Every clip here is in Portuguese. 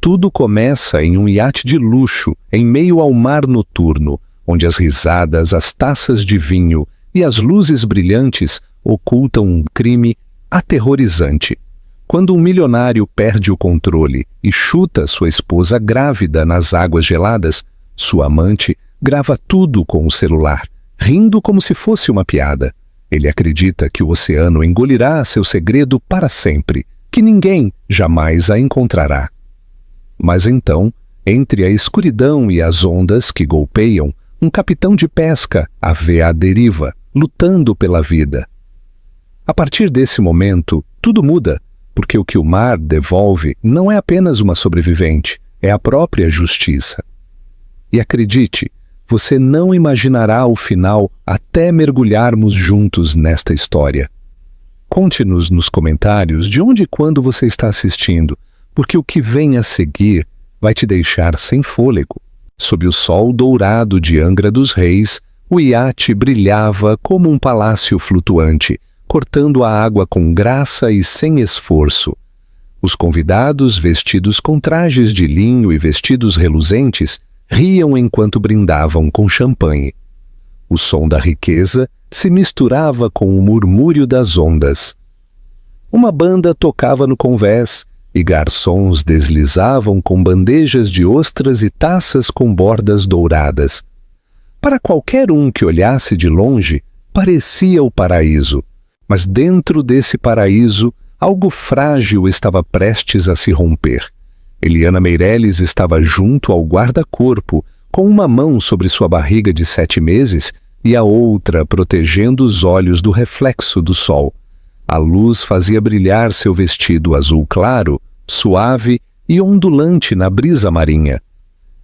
Tudo começa em um iate de luxo, em meio ao mar noturno, onde as risadas, as taças de vinho e as luzes brilhantes ocultam um crime aterrorizante. Quando um milionário perde o controle e chuta sua esposa grávida nas águas geladas, sua amante grava tudo com o celular, rindo como se fosse uma piada. Ele acredita que o oceano engolirá seu segredo para sempre, que ninguém jamais a encontrará. Mas então, entre a escuridão e as ondas que golpeiam, um capitão de pesca a vê à deriva, lutando pela vida. A partir desse momento, tudo muda, porque o que o mar devolve não é apenas uma sobrevivente, é a própria justiça. E acredite, você não imaginará o final até mergulharmos juntos nesta história. Conte-nos nos comentários de onde e quando você está assistindo, porque o que vem a seguir vai te deixar sem fôlego. Sob o sol dourado de Angra dos Reis, o iate brilhava como um palácio flutuante, cortando a água com graça e sem esforço. Os convidados, vestidos com trajes de linho e vestidos reluzentes, riam enquanto brindavam com champanhe. O som da riqueza se misturava com o murmúrio das ondas. Uma banda tocava no convés e garçons deslizavam com bandejas de ostras e taças com bordas douradas. Para qualquer um que olhasse de longe, parecia o paraíso. Mas dentro desse paraíso, algo frágil estava prestes a se romper. Eliana Meireles estava junto ao guarda-corpo, com uma mão sobre sua barriga de 7 meses e a outra protegendo os olhos do reflexo do sol. A luz fazia brilhar seu vestido azul claro, suave e ondulante na brisa marinha.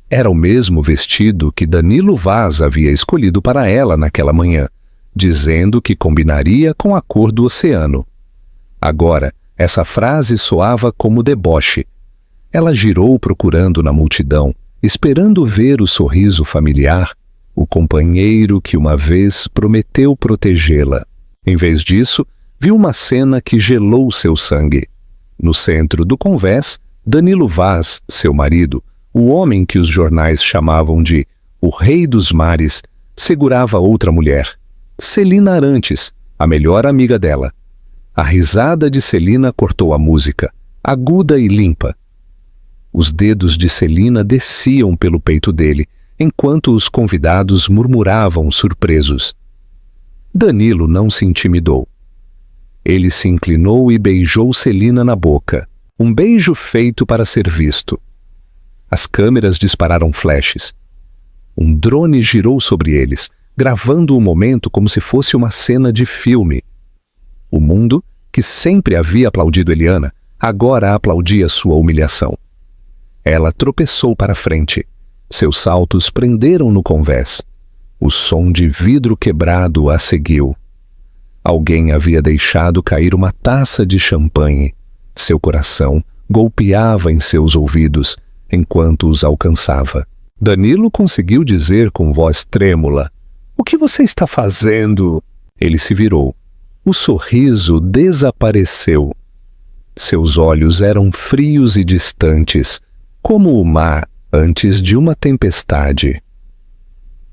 Era o mesmo vestido que Danilo Vaz havia escolhido para ela naquela manhã, dizendo que combinaria com a cor do oceano. Agora, essa frase soava como deboche. Ela girou procurando na multidão, esperando ver o sorriso familiar, o companheiro que uma vez prometeu protegê-la. Em vez disso, viu uma cena que gelou seu sangue. No centro do convés, Danilo Vaz, seu marido, o homem que os jornais chamavam de o Rei dos Mares, segurava outra mulher, Celina Arantes, a melhor amiga dela. A risada de Celina cortou a música, aguda e limpa. Os dedos de Celina desciam pelo peito dele, enquanto os convidados murmuravam surpresos. Danilo não se intimidou. Ele se inclinou e beijou Celina na boca, um beijo feito para ser visto. As câmeras dispararam flashes. Um drone girou sobre eles, gravando o momento como se fosse uma cena de filme. O mundo, que sempre havia aplaudido Eliana, agora aplaudia sua humilhação. Ela tropeçou para frente. Seus saltos prenderam no convés. O som de vidro quebrado a seguiu. Alguém havia deixado cair uma taça de champanhe. Seu coração golpeava em seus ouvidos enquanto os alcançava. Danilo conseguiu dizer com voz trêmula: "O que você está fazendo?" Ele se virou. O sorriso desapareceu. Seus olhos eram frios e distantes, como o mar antes de uma tempestade.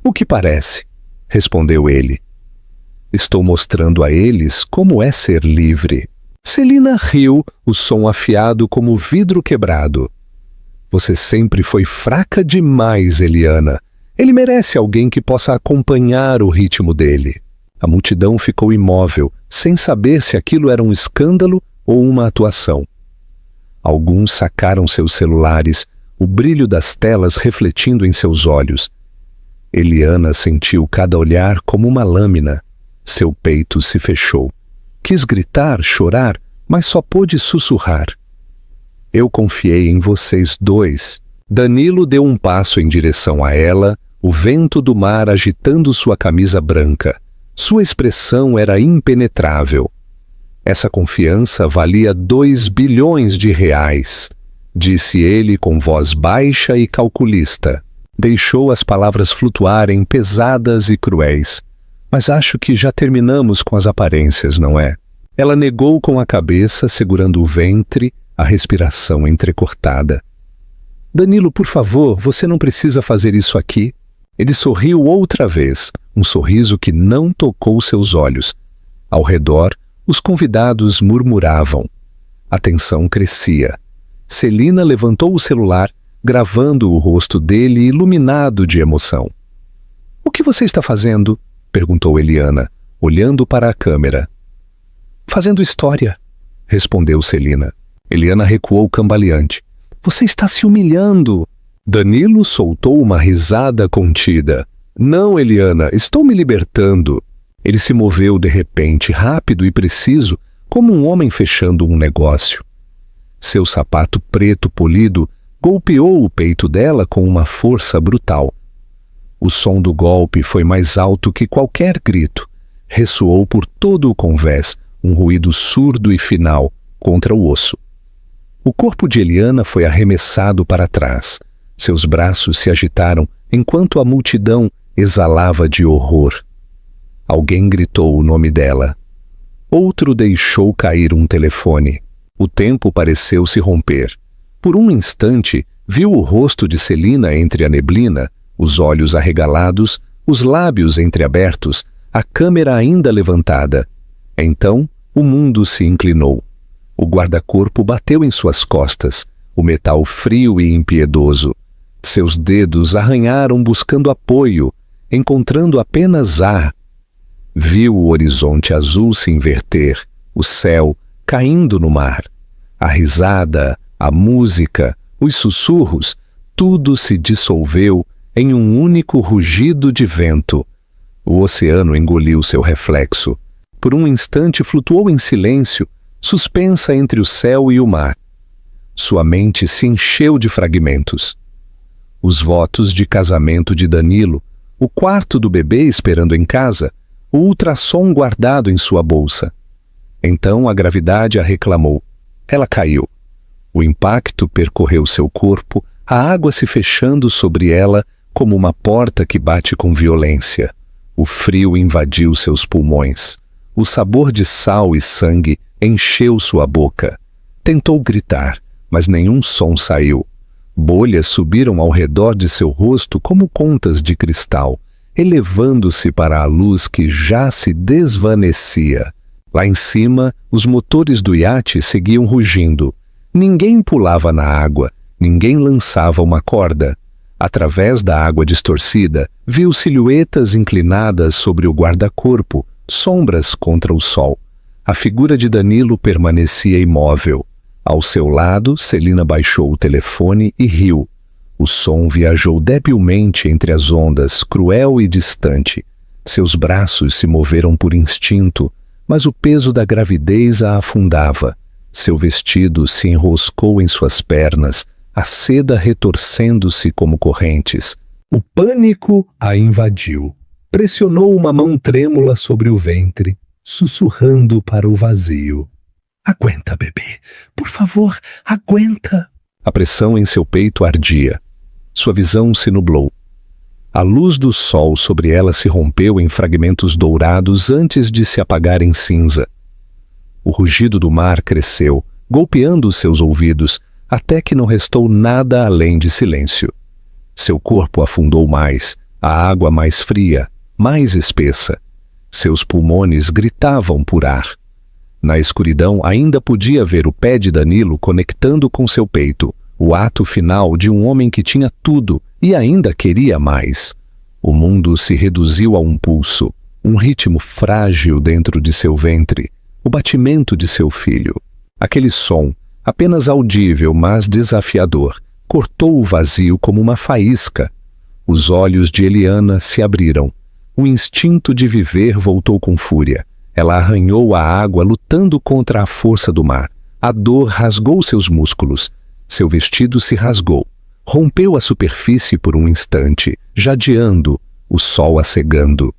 "O que parece?" respondeu ele. "Estou mostrando a eles como é ser livre." Celina riu, o som afiado como vidro quebrado. "Você sempre foi fraca demais, Eliana. Ele merece alguém que possa acompanhar o ritmo dele." A multidão ficou imóvel, sem saber se aquilo era um escândalo ou uma atuação. Alguns sacaram seus celulares, o brilho das telas refletindo em seus olhos. Eliana sentiu cada olhar como uma lâmina. Seu peito se fechou. Quis gritar, chorar, mas só pôde sussurrar. "Eu confiei em vocês dois." Danilo deu um passo em direção a ela, o vento do mar agitando sua camisa branca. Sua expressão era impenetrável. "Essa confiança valia 2 bilhões de reais, disse ele com voz baixa e calculista. Deixou as palavras flutuarem pesadas e cruéis. "Mas acho que já terminamos com as aparências, não é?" Ela negou com a cabeça, segurando o ventre, a respiração entrecortada. Danilo, por favor, você não precisa fazer isso aqui. Ele sorriu outra vez, um sorriso que não tocou seus olhos. Ao redor, os convidados murmuravam. A tensão crescia. Celina levantou o celular, gravando o rosto dele iluminado de emoção. — O que você está fazendo? Perguntou Eliana, olhando para a câmera. — Fazendo história, respondeu Celina. Eliana recuou cambaleante. — Você está se humilhando! Danilo soltou uma risada contida. — Não, Eliana, estou me libertando. Ele se moveu de repente, rápido e preciso, como um homem fechando um negócio. Seu sapato preto polido golpeou o peito dela com uma força brutal. O som do golpe foi mais alto que qualquer grito. Ressoou por todo o convés, um ruído surdo e final contra o osso. O corpo de Eliana foi arremessado para trás. Seus braços se agitaram enquanto a multidão exalava de horror. Alguém gritou o nome dela. Outro deixou cair um telefone. O tempo pareceu se romper. Por um instante, viu o rosto de Celina entre a neblina, os olhos arregalados, os lábios entreabertos, a câmera ainda levantada. Então, o mundo se inclinou. O guarda-corpo bateu em suas costas, o metal frio e impiedoso. Seus dedos arranharam buscando apoio, encontrando apenas ar. Viu o horizonte azul se inverter, o céu caindo no mar. A risada, a música, os sussurros, tudo se dissolveu em um único rugido de vento. O oceano engoliu seu reflexo. Por um instante flutuou em silêncio, suspensa entre o céu e o mar. Sua mente se encheu de fragmentos. Os votos de casamento de Danilo, o quarto do bebê esperando em casa, o ultrassom guardado em sua bolsa. Então a gravidade a reclamou. Ela caiu. O impacto percorreu seu corpo, a água se fechando sobre ela como uma porta que bate com violência. O frio invadiu seus pulmões. O sabor de sal e sangue encheu sua boca. Tentou gritar, mas nenhum som saiu. Bolhas subiram ao redor de seu rosto como contas de cristal, elevando-se para a luz que já se desvanecia. Lá em cima, os motores do iate seguiam rugindo. Ninguém pulava na água, ninguém lançava uma corda. Através da água distorcida, viu silhuetas inclinadas sobre o guarda-corpo, sombras contra o sol. A figura de Danilo permanecia imóvel. Ao seu lado, Celina baixou o telefone e riu. O som viajou debilmente entre as ondas, cruel e distante. Seus braços se moveram por instinto, mas o peso da gravidez a afundava. Seu vestido se enroscou em suas pernas, a seda retorcendo-se como correntes. O pânico a invadiu. Pressionou uma mão trêmula sobre o ventre, sussurrando para o vazio. — Aguenta, bebê. Por favor, aguenta. A pressão em seu peito ardia. Sua visão se nublou. A luz do sol sobre ela se rompeu em fragmentos dourados antes de se apagar em cinza. O rugido do mar cresceu, golpeando seus ouvidos, até que não restou nada além de silêncio. Seu corpo afundou mais, a água mais fria, mais espessa. Seus pulmões gritavam por ar. Na escuridão ainda podia ver o pé de Danilo conectando com seu peito, o ato final de um homem que tinha tudo e ainda queria mais. O mundo se reduziu a um pulso, um ritmo frágil dentro de seu ventre, o batimento de seu filho. Aquele som, apenas audível, mas desafiador, cortou o vazio como uma faísca. Os olhos de Eliana se abriram. O instinto de viver voltou com fúria. Ela arranhou a água lutando contra a força do mar. A dor rasgou seus músculos. Seu vestido se rasgou. Rompeu a superfície por um instante, jadeando, o sol a cegando.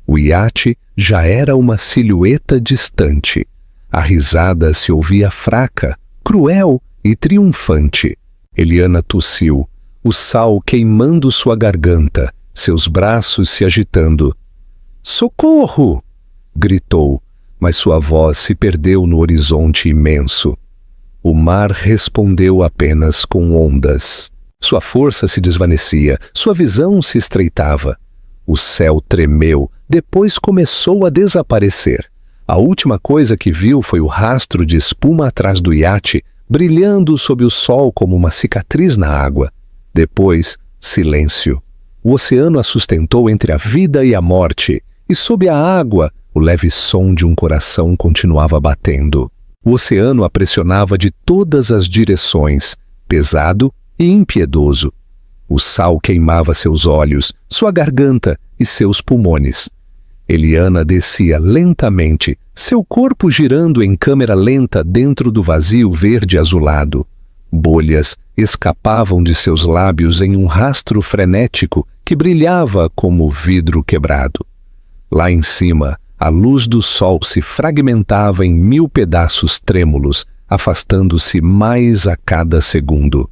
O iate já era uma silhueta distante. A risada se ouvia fraca, cruel e triunfante. Eliana tossiu, o sal queimando sua garganta, seus braços se agitando. — Socorro! Gritou, mas sua voz se perdeu no horizonte imenso. O mar respondeu apenas com ondas. Sua força se desvanecia, sua visão se estreitava. O céu tremeu, depois começou a desaparecer. A última coisa que viu foi o rastro de espuma atrás do iate, brilhando sob o sol como uma cicatriz na água. Depois, silêncio. O oceano a sustentou entre a vida e a morte, e sob a água, o leve som de um coração continuava batendo. O oceano a pressionava de todas as direções, pesado e impiedoso. O sal queimava seus olhos, sua garganta e seus pulmões. Eliana descia lentamente, seu corpo girando em câmera lenta dentro do vazio verde azulado. Bolhas escapavam de seus lábios em um rastro frenético que brilhava como vidro quebrado. Lá em cima, a luz do sol se fragmentava em 1000 pedaços trêmulos, afastando-se mais a cada segundo.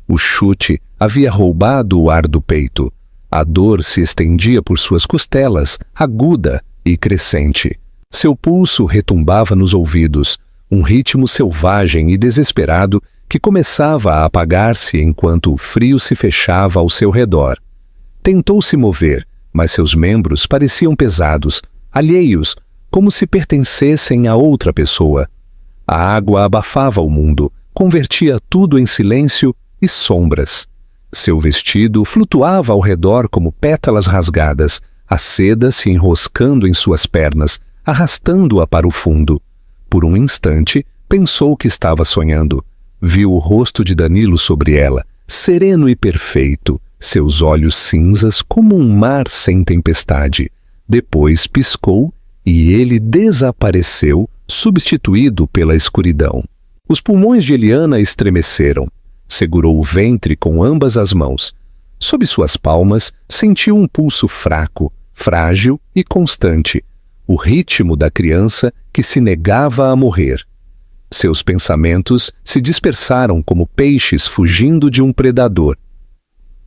O chute havia roubado o ar do peito. A dor se estendia por suas costelas, aguda e crescente. Seu pulso retumbava nos ouvidos, um ritmo selvagem e desesperado que começava a apagar-se enquanto o frio se fechava ao seu redor. Tentou se mover, mas seus membros pareciam pesados, alheios, como se pertencessem a outra pessoa. A água abafava o mundo, convertia tudo em silêncio e sombras. Seu vestido flutuava ao redor como pétalas rasgadas, a seda se enroscando em suas pernas, arrastando-a para o fundo. Por um instante, pensou que estava sonhando. Viu o rosto de Danilo sobre ela, sereno e perfeito, seus olhos cinzas como um mar sem tempestade. Depois piscou e ele desapareceu, substituído pela escuridão. Os pulmões de Eliana estremeceram. Segurou o ventre com ambas as mãos. Sob suas palmas, sentiu um pulso fraco, frágil e constante, o ritmo da criança que se negava a morrer. Seus pensamentos se dispersaram como peixes fugindo de um predador.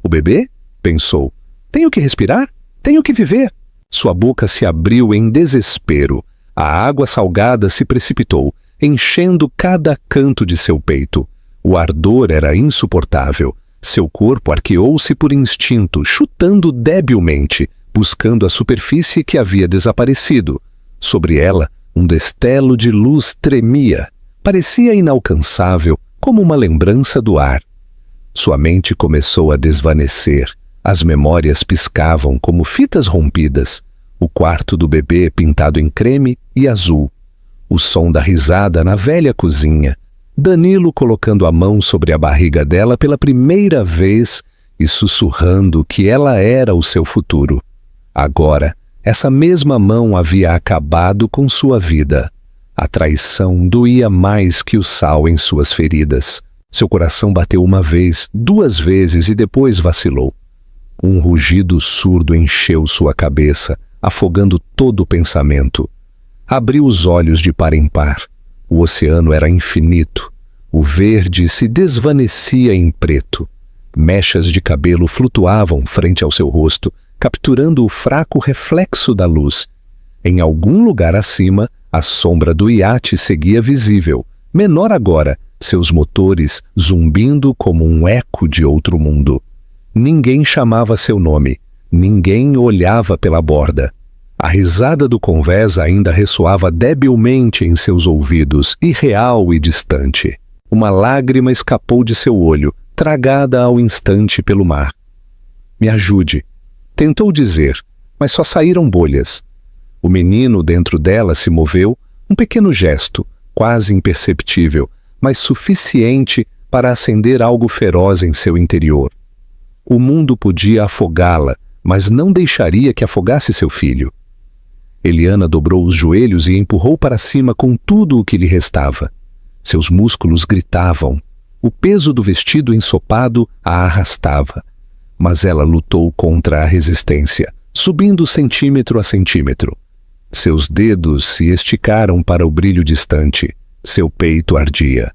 O bebê? Pensou. Tenho que respirar? Tenho que viver. Sua boca se abriu em desespero. A água salgada se precipitou, enchendo cada canto de seu peito. O ardor era insuportável. Seu corpo arqueou-se por instinto, chutando debilmente, buscando a superfície que havia desaparecido. Sobre ela, um destelo de luz tremia. Parecia inalcançável, como uma lembrança do ar. Sua mente começou a desvanecer. As memórias piscavam como fitas rompidas. O quarto do bebê pintado em creme e azul. O som da risada na velha cozinha. Danilo colocando a mão sobre a barriga dela pela primeira vez e sussurrando que ela era o seu futuro. Agora, essa mesma mão havia acabado com sua vida. A traição doía mais que o sal em suas feridas. Seu coração bateu uma vez, 2 vezes e depois vacilou. Um rugido surdo encheu sua cabeça, afogando todo o pensamento. Abriu os olhos de par em par. O oceano era infinito. O verde se desvanecia em preto. Mechas de cabelo flutuavam frente ao seu rosto, capturando o fraco reflexo da luz. Em algum lugar acima, a sombra do iate seguia visível, menor agora, seus motores zumbindo como um eco de outro mundo. Ninguém chamava seu nome, ninguém olhava pela borda. A risada do convés ainda ressoava debilmente em seus ouvidos, irreal e distante. Uma lágrima escapou de seu olho, tragada ao instante pelo mar. "Me ajude", tentou dizer, mas só saíram bolhas. O menino dentro dela se moveu, um pequeno gesto, quase imperceptível, mas suficiente para acender algo feroz em seu interior. O mundo podia afogá-la, mas não deixaria que afogasse seu filho. Eliana dobrou os joelhos e empurrou para cima com tudo o que lhe restava. Seus músculos gritavam. O peso do vestido ensopado a arrastava. Mas ela lutou contra a resistência, subindo centímetro a centímetro. Seus dedos se esticaram para o brilho distante. Seu peito ardia.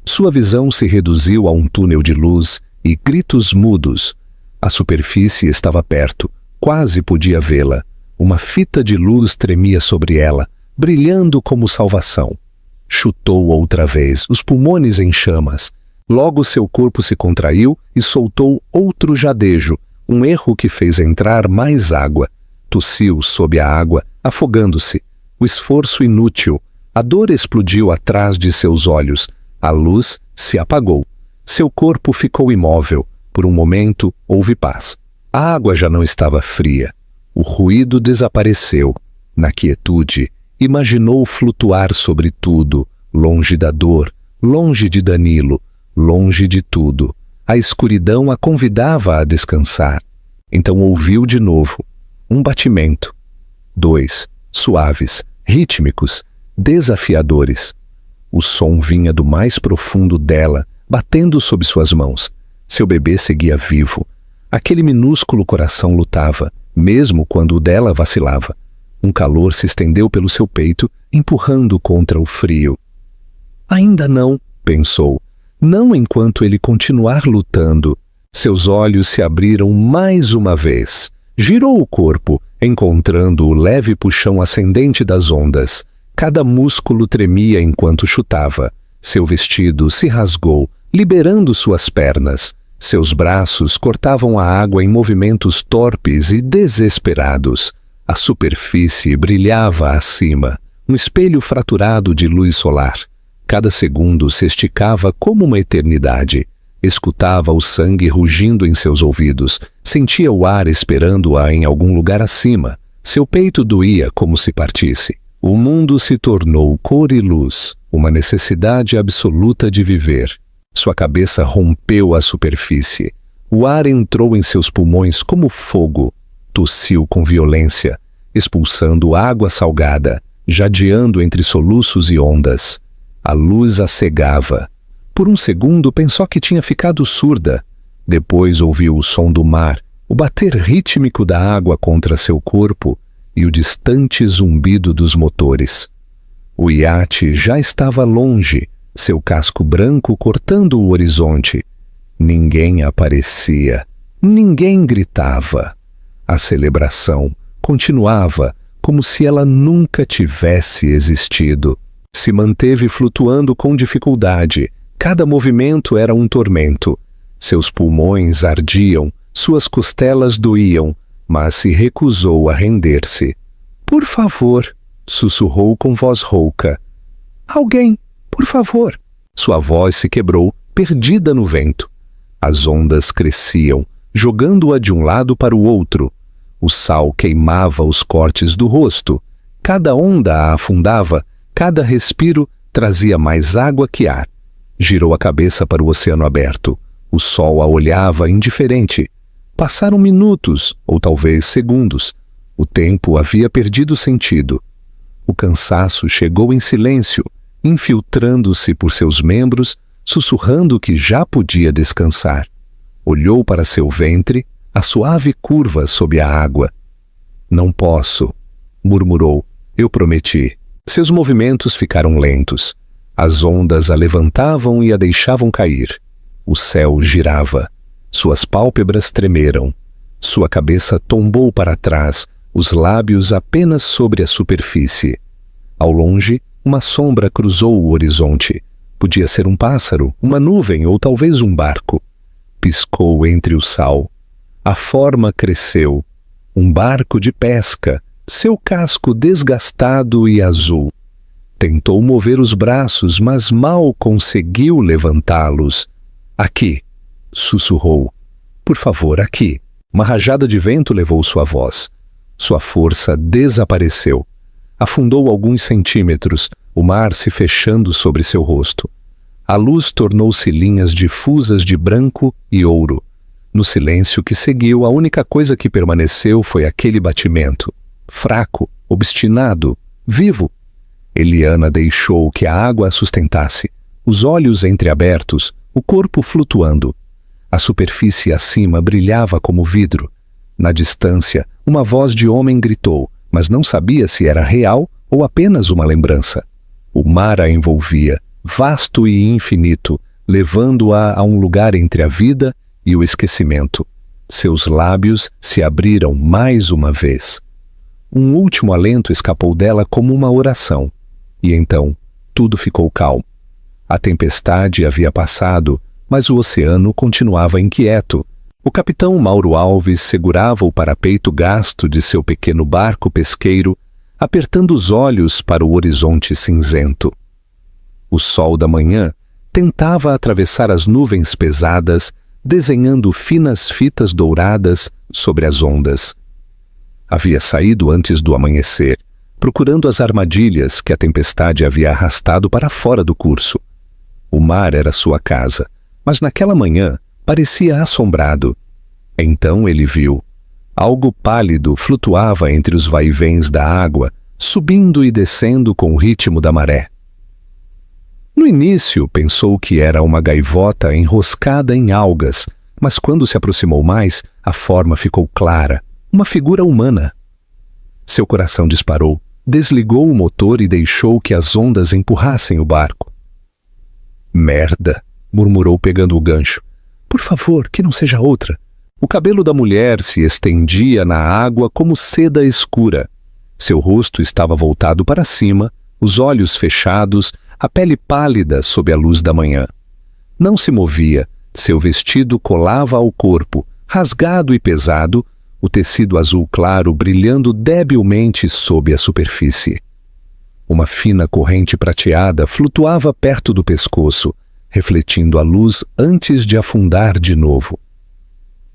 Sua visão se reduziu a um túnel de luz e gritos mudos. A superfície estava perto, quase podia vê-la. Uma fita de luz tremia sobre ela, brilhando como salvação. Chutou outra vez, os pulmões em chamas. Logo seu corpo se contraiu e soltou outro jadejo, um erro que fez entrar mais água. Tossiu sob a água, afogando-se. O esforço inútil. A dor explodiu atrás de seus olhos. A luz se apagou. Seu corpo ficou imóvel. Por um momento, houve paz. A água já não estava fria. O ruído desapareceu. Na quietude, imaginou flutuar sobre tudo, longe da dor, longe de Danilo, longe de tudo. A escuridão a convidava a descansar. Então ouviu de novo. Um batimento. 2, suaves, rítmicos, desafiadores. O som vinha do mais profundo dela, batendo sob suas mãos. Seu bebê seguia vivo. Aquele minúsculo coração lutava, mesmo quando o dela vacilava. Um calor se estendeu pelo seu peito, empurrando contra o frio. Ainda não, pensou. Não enquanto ele continuar lutando. Seus olhos se abriram mais uma vez. Girou o corpo, encontrando o leve puxão ascendente das ondas. Cada músculo tremia enquanto chutava. Seu vestido se rasgou, liberando suas pernas. Seus braços cortavam a água em movimentos torpes e desesperados. A superfície brilhava acima, um espelho fraturado de luz solar. Cada segundo se esticava como uma eternidade. Escutava o sangue rugindo em seus ouvidos, sentia o ar esperando-a em algum lugar acima. Seu peito doía como se partisse. O mundo se tornou cor e luz, uma necessidade absoluta de viver. Sua cabeça rompeu a superfície. O ar entrou em seus pulmões como fogo. Tossiu com violência, expulsando água salgada, jadeando entre soluços e ondas. A luz a cegava. Por um segundo pensou que tinha ficado surda. Depois ouviu o som do mar, o bater rítmico da água contra seu corpo e o distante zumbido dos motores. O iate já estava longe, seu casco branco cortando o horizonte. Ninguém aparecia, ninguém gritava. A celebração continuava como se ela nunca tivesse existido. Se manteve flutuando com dificuldade. Cada movimento era um tormento. Seus pulmões ardiam, suas costelas doíam, mas se recusou a render-se. "Por favor", sussurrou com voz rouca. "Alguém, por favor." Sua voz se quebrou, perdida no vento. As ondas cresciam, jogando-a de um lado para o outro. O sal queimava os cortes do rosto. Cada onda a afundava, cada respiro trazia mais água que ar. Girou a cabeça para o oceano aberto. O sol a olhava indiferente. Passaram minutos, ou talvez segundos. O tempo havia perdido sentido. O cansaço chegou em silêncio, infiltrando-se por seus membros, sussurrando que já podia descansar. Olhou para seu ventre, a suave curva sob a água. "Não posso", murmurou. "Eu prometi." Seus movimentos ficaram lentos. As ondas a levantavam e a deixavam cair. O céu girava. Suas pálpebras tremeram. Sua cabeça tombou para trás, os lábios apenas sobre a superfície. Ao longe, uma sombra cruzou o horizonte. Podia ser um pássaro, uma nuvem ou talvez um barco. Piscou entre o sal. A forma cresceu. Um barco de pesca, seu casco desgastado e azul. Tentou mover os braços, mas mal conseguiu levantá-los. "Aqui", sussurrou. "Por favor, aqui." Uma rajada de vento levou sua voz. Sua força desapareceu. Afundou alguns centímetros, o mar se fechando sobre seu rosto. A luz tornou-se linhas difusas de branco e ouro. No silêncio que seguiu, a única coisa que permaneceu foi aquele batimento. Fraco, obstinado, vivo. Eliana deixou que a água a sustentasse, os olhos entreabertos, o corpo flutuando. A superfície acima brilhava como vidro. Na distância, uma voz de homem gritou, mas não sabia se era real ou apenas uma lembrança. O mar a envolvia, vasto e infinito, levando-a a um lugar entre a vida e o esquecimento. Seus lábios se abriram mais uma vez. Um último alento escapou dela como uma oração. E então, tudo ficou calmo. A tempestade havia passado, mas o oceano continuava inquieto. O capitão Mauro Alves segurava o parapeito gasto de seu pequeno barco pesqueiro, apertando os olhos para o horizonte cinzento. O sol da manhã tentava atravessar as nuvens pesadas, desenhando finas fitas douradas sobre as ondas. Havia saído antes do amanhecer, procurando as armadilhas que a tempestade havia arrastado para fora do curso. O mar era sua casa, mas naquela manhã parecia assombrado. Então ele viu. Algo pálido flutuava entre os vaivens da água, subindo e descendo com o ritmo da maré. No início pensou que era uma gaivota enroscada em algas, mas quando se aproximou mais, a forma ficou clara, uma figura humana. Seu coração disparou, desligou o motor e deixou que as ondas empurrassem o barco. Merda, murmurou pegando o gancho. Por favor, que não seja outra. O cabelo da mulher se estendia na água como seda escura. Seu rosto estava voltado para cima, os olhos fechados, a pele pálida sob a luz da manhã. Não se movia, seu vestido colava ao corpo, rasgado e pesado, o tecido azul claro brilhando debilmente sob a superfície. Uma fina corrente prateada flutuava perto do pescoço, refletindo a luz antes de afundar de novo.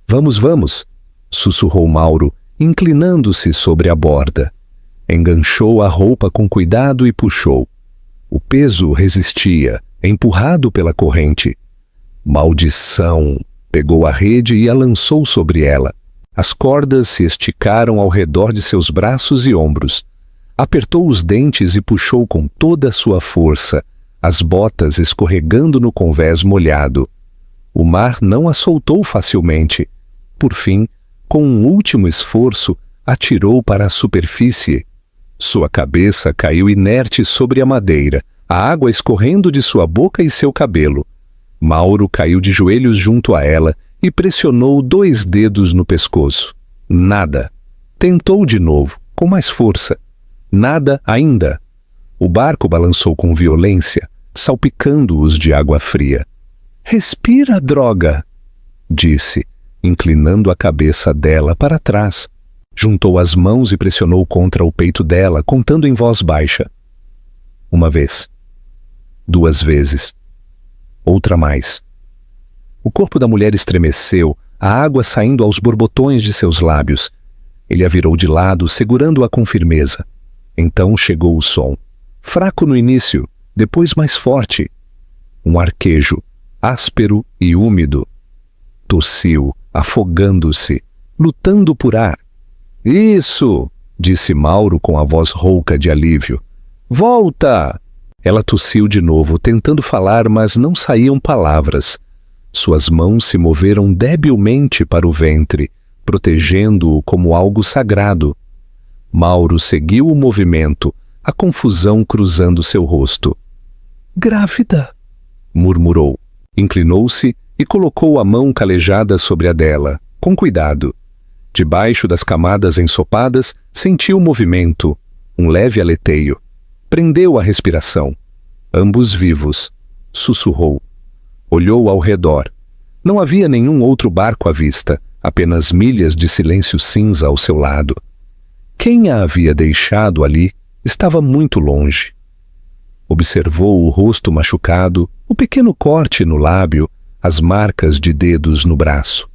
Vamos, vamos, sussurrou Mauro, inclinando-se sobre a borda. Enganchou a roupa com cuidado e puxou. O peso resistia, empurrado pela corrente. Maldição! Pegou a rede e a lançou sobre ela. As cordas se esticaram ao redor de seus braços e ombros. Apertou os dentes e puxou com toda a sua força, as botas escorregando no convés molhado. O mar não a soltou facilmente. Por fim, com um último esforço, atirou para a superfície. Sua cabeça caiu inerte sobre a madeira, a água escorrendo de sua boca e seu cabelo. Mauro caiu de joelhos junto a ela e pressionou 2 dedos no pescoço. Nada. Tentou de novo, com mais força. Nada ainda. O barco balançou com violência, salpicando-os de água fria. Respira, droga! Disse, inclinando a cabeça dela para trás. Juntou as mãos e pressionou contra o peito dela, contando em voz baixa. 1 vez. 2 vezes. Outra mais. O corpo da mulher estremeceu, a água saindo aos borbotões de seus lábios. Ele a virou de lado, segurando-a com firmeza. Então chegou o som. Fraco no início, depois mais forte. Um arquejo, áspero e úmido. Tossiu, afogando-se, lutando por ar. Isso! Disse Mauro com a voz rouca de alívio. Volta! Ela tossiu de novo, tentando falar, mas não saíam palavras. Suas mãos se moveram debilmente para o ventre, protegendo-o como algo sagrado. Mauro seguiu o movimento, a confusão cruzando seu rosto. Grávida! Murmurou. Inclinou-se e colocou a mão calejada sobre a dela, com cuidado. Debaixo das camadas ensopadas, sentiu movimento, um leve aleteio. Prendeu a respiração. Ambos vivos. Sussurrou. Olhou ao redor. Não havia nenhum outro barco à vista, apenas milhas de silêncio cinza ao seu lado. Quem a havia deixado ali estava muito longe. Observou o rosto machucado, o pequeno corte no lábio, as marcas de dedos no braço.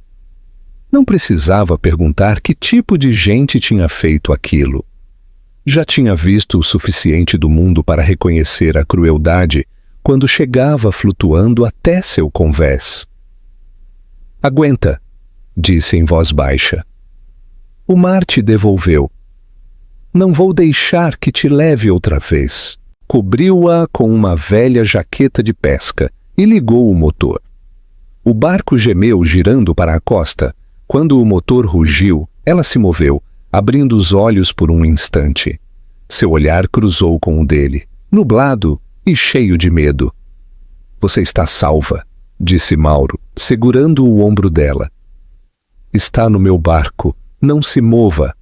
Não precisava perguntar que tipo de gente tinha feito aquilo. Já tinha visto o suficiente do mundo para reconhecer a crueldade quando chegava flutuando até seu convés. Aguenta, disse em voz baixa. O mar te devolveu. Não vou deixar que te leve outra vez. Cobriu-a com uma velha jaqueta de pesca e ligou o motor. O barco gemeu girando para a costa. Quando o motor rugiu, ela se moveu, abrindo os olhos por um instante. Seu olhar cruzou com o dele, nublado e cheio de medo. Você está salva, disse Mauro, segurando o ombro dela. Está no meu barco, não se mova.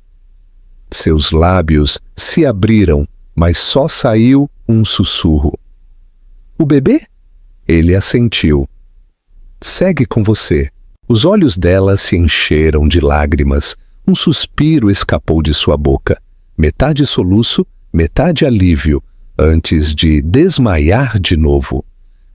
Seus lábios se abriram, mas só saiu um sussurro. O bebê? Ele assentiu. Segue com você. Os olhos dela se encheram de lágrimas. Um suspiro escapou de sua boca. Metade soluço, metade alívio, antes de desmaiar de novo.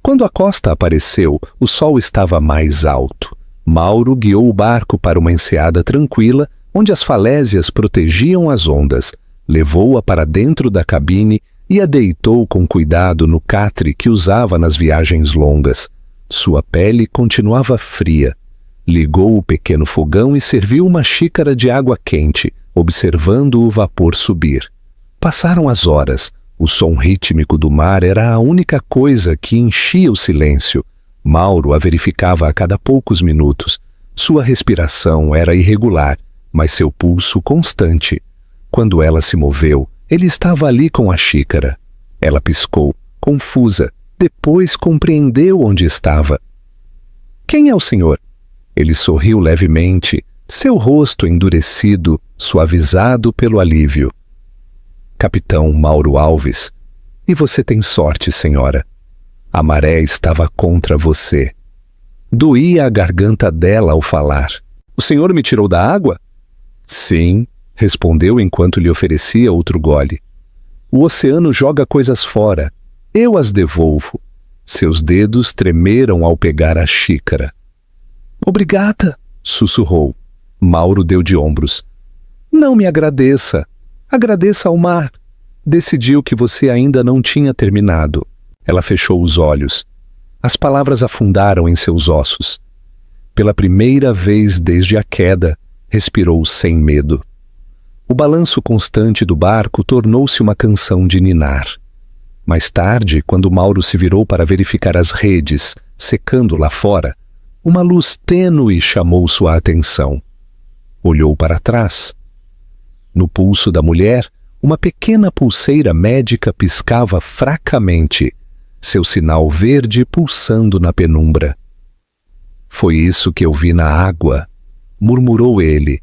Quando a costa apareceu, o sol estava mais alto. Mauro guiou o barco para uma enseada tranquila, onde as falésias protegiam as ondas. Levou-a para dentro da cabine e a deitou com cuidado no catre que usava nas viagens longas. Sua pele continuava fria. Ligou o pequeno fogão e serviu uma xícara de água quente, observando o vapor subir. Passaram as horas. O som rítmico do mar era a única coisa que enchia o silêncio. Mauro a verificava a cada poucos minutos. Sua respiração era irregular, mas seu pulso constante. Quando ela se moveu, ele estava ali com a xícara. Ela piscou, confusa. Depois compreendeu onde estava. Quem é o senhor? Ele sorriu levemente, seu rosto endurecido, suavizado pelo alívio. Capitão Mauro Alves. E você tem sorte, senhora. A maré estava contra você. Doía a garganta dela ao falar. O senhor me tirou da água? Sim, respondeu enquanto lhe oferecia outro gole. O oceano joga coisas fora. Eu as devolvo. Seus dedos tremeram ao pegar a xícara. Obrigada, sussurrou. Mauro deu de ombros. Não me agradeça. Agradeça ao mar. Decidiu que você ainda não tinha terminado. Ela fechou os olhos. As palavras afundaram em seus ossos. Pela primeira vez desde a queda, respirou sem medo. O balanço constante do barco tornou-se uma canção de ninar. Mais tarde, quando Mauro se virou para verificar as redes, secando lá fora, uma luz tênue chamou sua atenção. Olhou para trás. No pulso da mulher, uma pequena pulseira médica piscava fracamente, seu sinal verde pulsando na penumbra. Foi isso que eu vi na água, murmurou ele.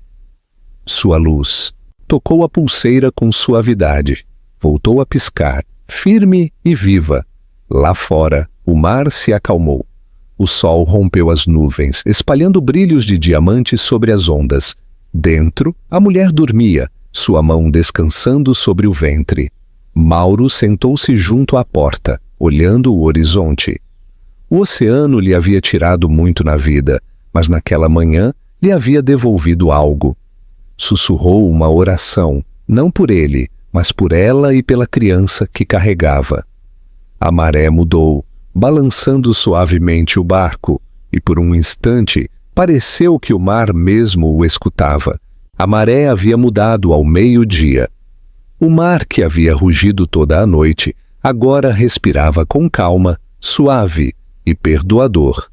Sua luz tocou a pulseira com suavidade, voltou a piscar, firme e viva. Lá fora, o mar se acalmou. O sol rompeu as nuvens, espalhando brilhos de diamantes sobre as ondas. Dentro, a mulher dormia, sua mão descansando sobre o ventre. Mauro sentou-se junto à porta, olhando o horizonte. O oceano lhe havia tirado muito na vida, mas naquela manhã lhe havia devolvido algo. Sussurrou uma oração, não por ele, mas por ela e pela criança que carregava. A maré mudou, balançando suavemente o barco, e por um instante pareceu que o mar mesmo o escutava. A maré havia mudado ao meio-dia. O mar, que havia rugido toda a noite, agora respirava com calma, suave e perdoador.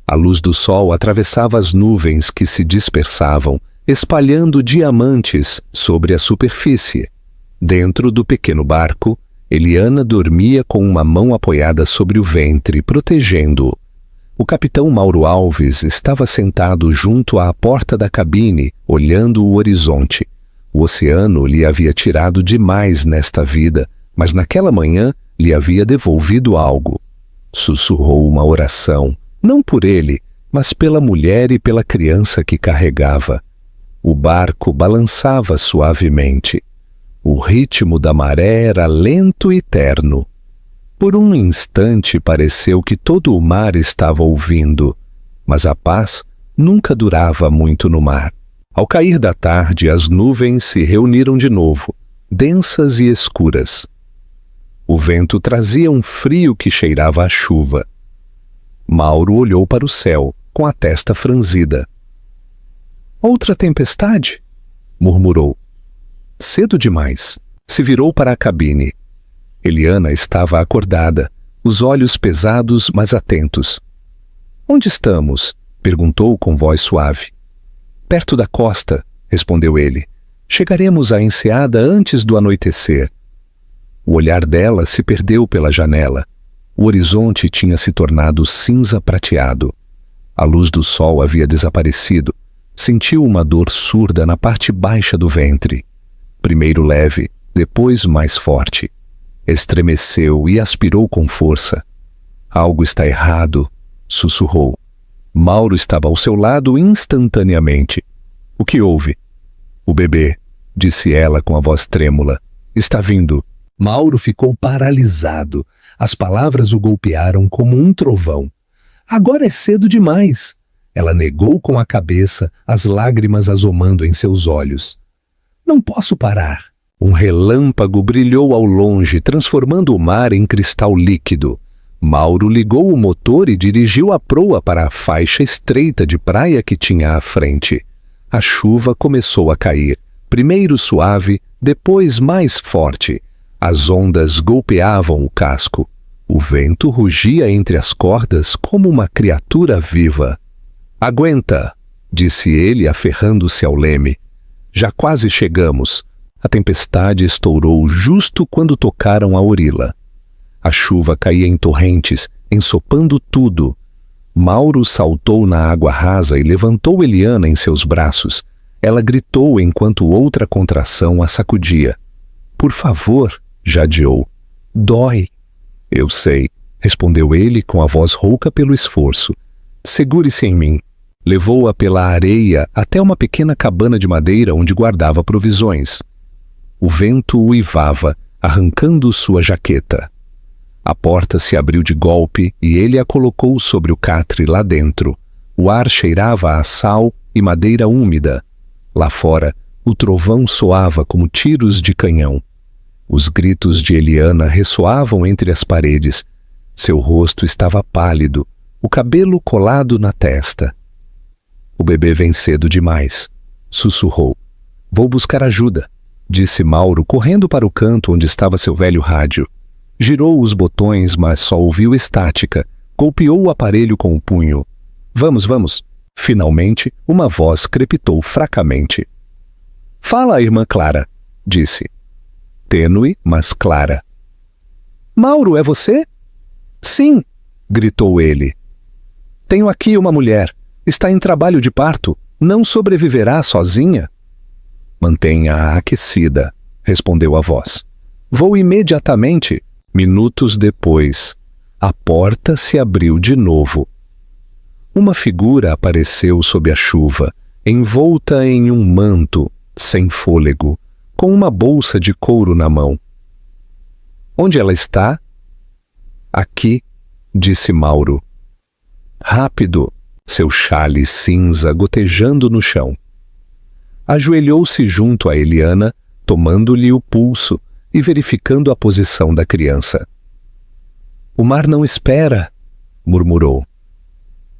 A luz do sol atravessava as nuvens que se dispersavam, espalhando diamantes sobre a superfície. Dentro do pequeno barco, Eliana dormia com uma mão apoiada sobre o ventre, protegendo-o. O capitão Mauro Alves estava sentado junto à porta da cabine, olhando o horizonte. O oceano lhe havia tirado demais nesta vida, mas naquela manhã lhe havia devolvido algo. Sussurrou uma oração, não por ele, mas pela mulher e pela criança que carregava. O barco balançava suavemente. O ritmo da maré era lento e terno. Por um instante pareceu que todo o mar estava ouvindo, mas a paz nunca durava muito no mar. Ao cair da tarde, as nuvens se reuniram de novo, densas e escuras. O vento trazia um frio que cheirava a chuva. Mauro olhou para o céu, com a testa franzida. Outra tempestade? Murmurou. Cedo demais. Se virou para a cabine. Eliana estava acordada, os olhos pesados, mas atentos. Onde estamos? Perguntou com voz suave. Perto da costa, respondeu ele. Chegaremos à enseada antes do anoitecer. O olhar dela se perdeu pela janela. O horizonte tinha se tornado cinza prateado. A luz do sol havia desaparecido. Sentiu uma dor surda na parte baixa do ventre. Primeiro leve, depois mais forte. Estremeceu e aspirou com força. Algo está errado, sussurrou. Mauro estava ao seu lado instantaneamente. O que houve? O bebê, disse ela com a voz trêmula. Está vindo. Mauro ficou paralisado. As palavras o golpearam como um trovão. Agora é cedo demais. Ela negou com a cabeça, as lágrimas azomando em seus olhos. Não posso parar. Um relâmpago brilhou ao longe, transformando o mar em cristal líquido. Mauro ligou o motor e dirigiu a proa para a faixa estreita de praia que tinha à frente. A chuva começou a cair, primeiro suave, depois mais forte. As ondas golpeavam o casco. O vento rugia entre as cordas como uma criatura viva. Aguenta, disse ele, aferrando-se ao leme. Já quase chegamos. A tempestade estourou justo quando tocaram a orila. A chuva caía em torrentes, ensopando tudo. Mauro saltou na água rasa e levantou Eliana em seus braços. Ela gritou enquanto outra contração a sacudia. Por favor, jadeou. Dói. Eu sei, respondeu ele com a voz rouca pelo esforço. Segure-se em mim. Levou-a pela areia até uma pequena cabana de madeira onde guardava provisões. O vento uivava, arrancando sua jaqueta. A porta se abriu de golpe e ele a colocou sobre o catre lá dentro. O ar cheirava a sal e madeira úmida. Lá fora, o trovão soava como tiros de canhão. Os gritos de Eliana ressoavam entre as paredes. Seu rosto estava pálido, o cabelo colado na testa. O bebê vem cedo demais, sussurrou. Vou buscar ajuda, disse Mauro, correndo para o canto onde estava seu velho rádio. Girou os botões, mas só ouviu estática. Golpeou o aparelho com o punho. Vamos, vamos. Finalmente, uma voz crepitou fracamente. Fala, irmã Clara, disse. Tênue, mas clara. Mauro, é você? Sim, gritou ele. Tenho aqui uma mulher. Está em trabalho de parto. Não sobreviverá sozinha? Mantenha-a aquecida, respondeu a voz. Vou imediatamente. Minutos depois, a porta se abriu de novo. Uma figura apareceu sob a chuva, envolta em um manto, sem fôlego, com uma bolsa de couro na mão. Onde ela está? Aqui, disse Mauro. Rápido, seu xale cinza gotejando no chão. Ajoelhou-se junto a Eliana, tomando-lhe o pulso e verificando a posição da criança. O mar não espera, murmurou.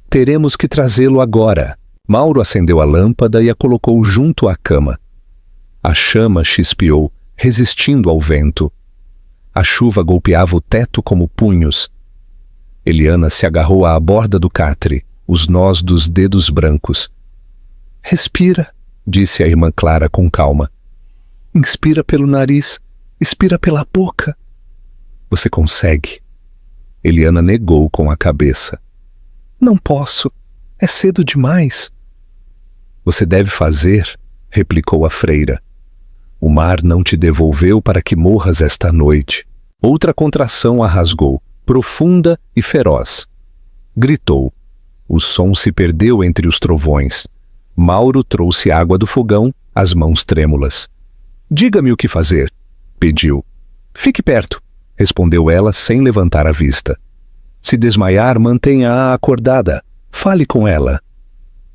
Teremos que trazê-lo agora. Mauro acendeu a lâmpada e a colocou junto à cama. A chama chispeou, resistindo ao vento. A chuva golpeava o teto como punhos. Eliana se agarrou à borda do catre, os nós dos dedos brancos. Respira, disse a irmã Clara com calma. Inspira pelo nariz, expira pela boca. Você consegue. Eliana negou com a cabeça. Não posso. É cedo demais. Você deve fazer, replicou a freira. O mar não te devolveu para que morras esta noite. Outra contração a rasgou, profunda e feroz. Gritou. O som se perdeu entre os trovões. Mauro trouxe água do fogão, as mãos trêmulas. Diga-me o que fazer, pediu. Fique perto, respondeu ela sem levantar a vista. Se desmaiar, mantenha-a acordada. Fale com ela.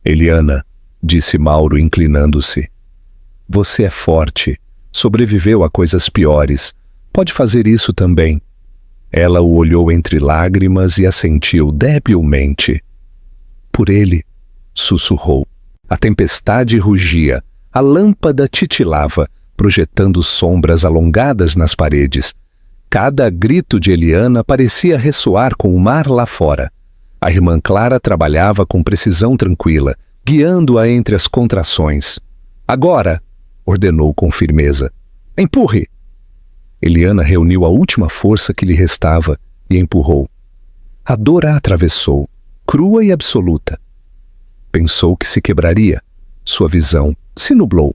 Eliana, disse Mauro inclinando-se. Você é forte. Sobreviveu a coisas piores. Pode fazer isso também. Ela o olhou entre lágrimas e assentiu debilmente. Por ele, sussurrou. A tempestade rugia. A lâmpada titilava, projetando sombras alongadas nas paredes. Cada grito de Eliana parecia ressoar com o mar lá fora. A irmã Clara trabalhava com precisão tranquila, guiando-a entre as contrações. Agora, ordenou com firmeza. Empurre! Eliana reuniu a última força que lhe restava e empurrou. A dor a atravessou, crua e absoluta. Pensou que se quebraria. Sua visão se nublou.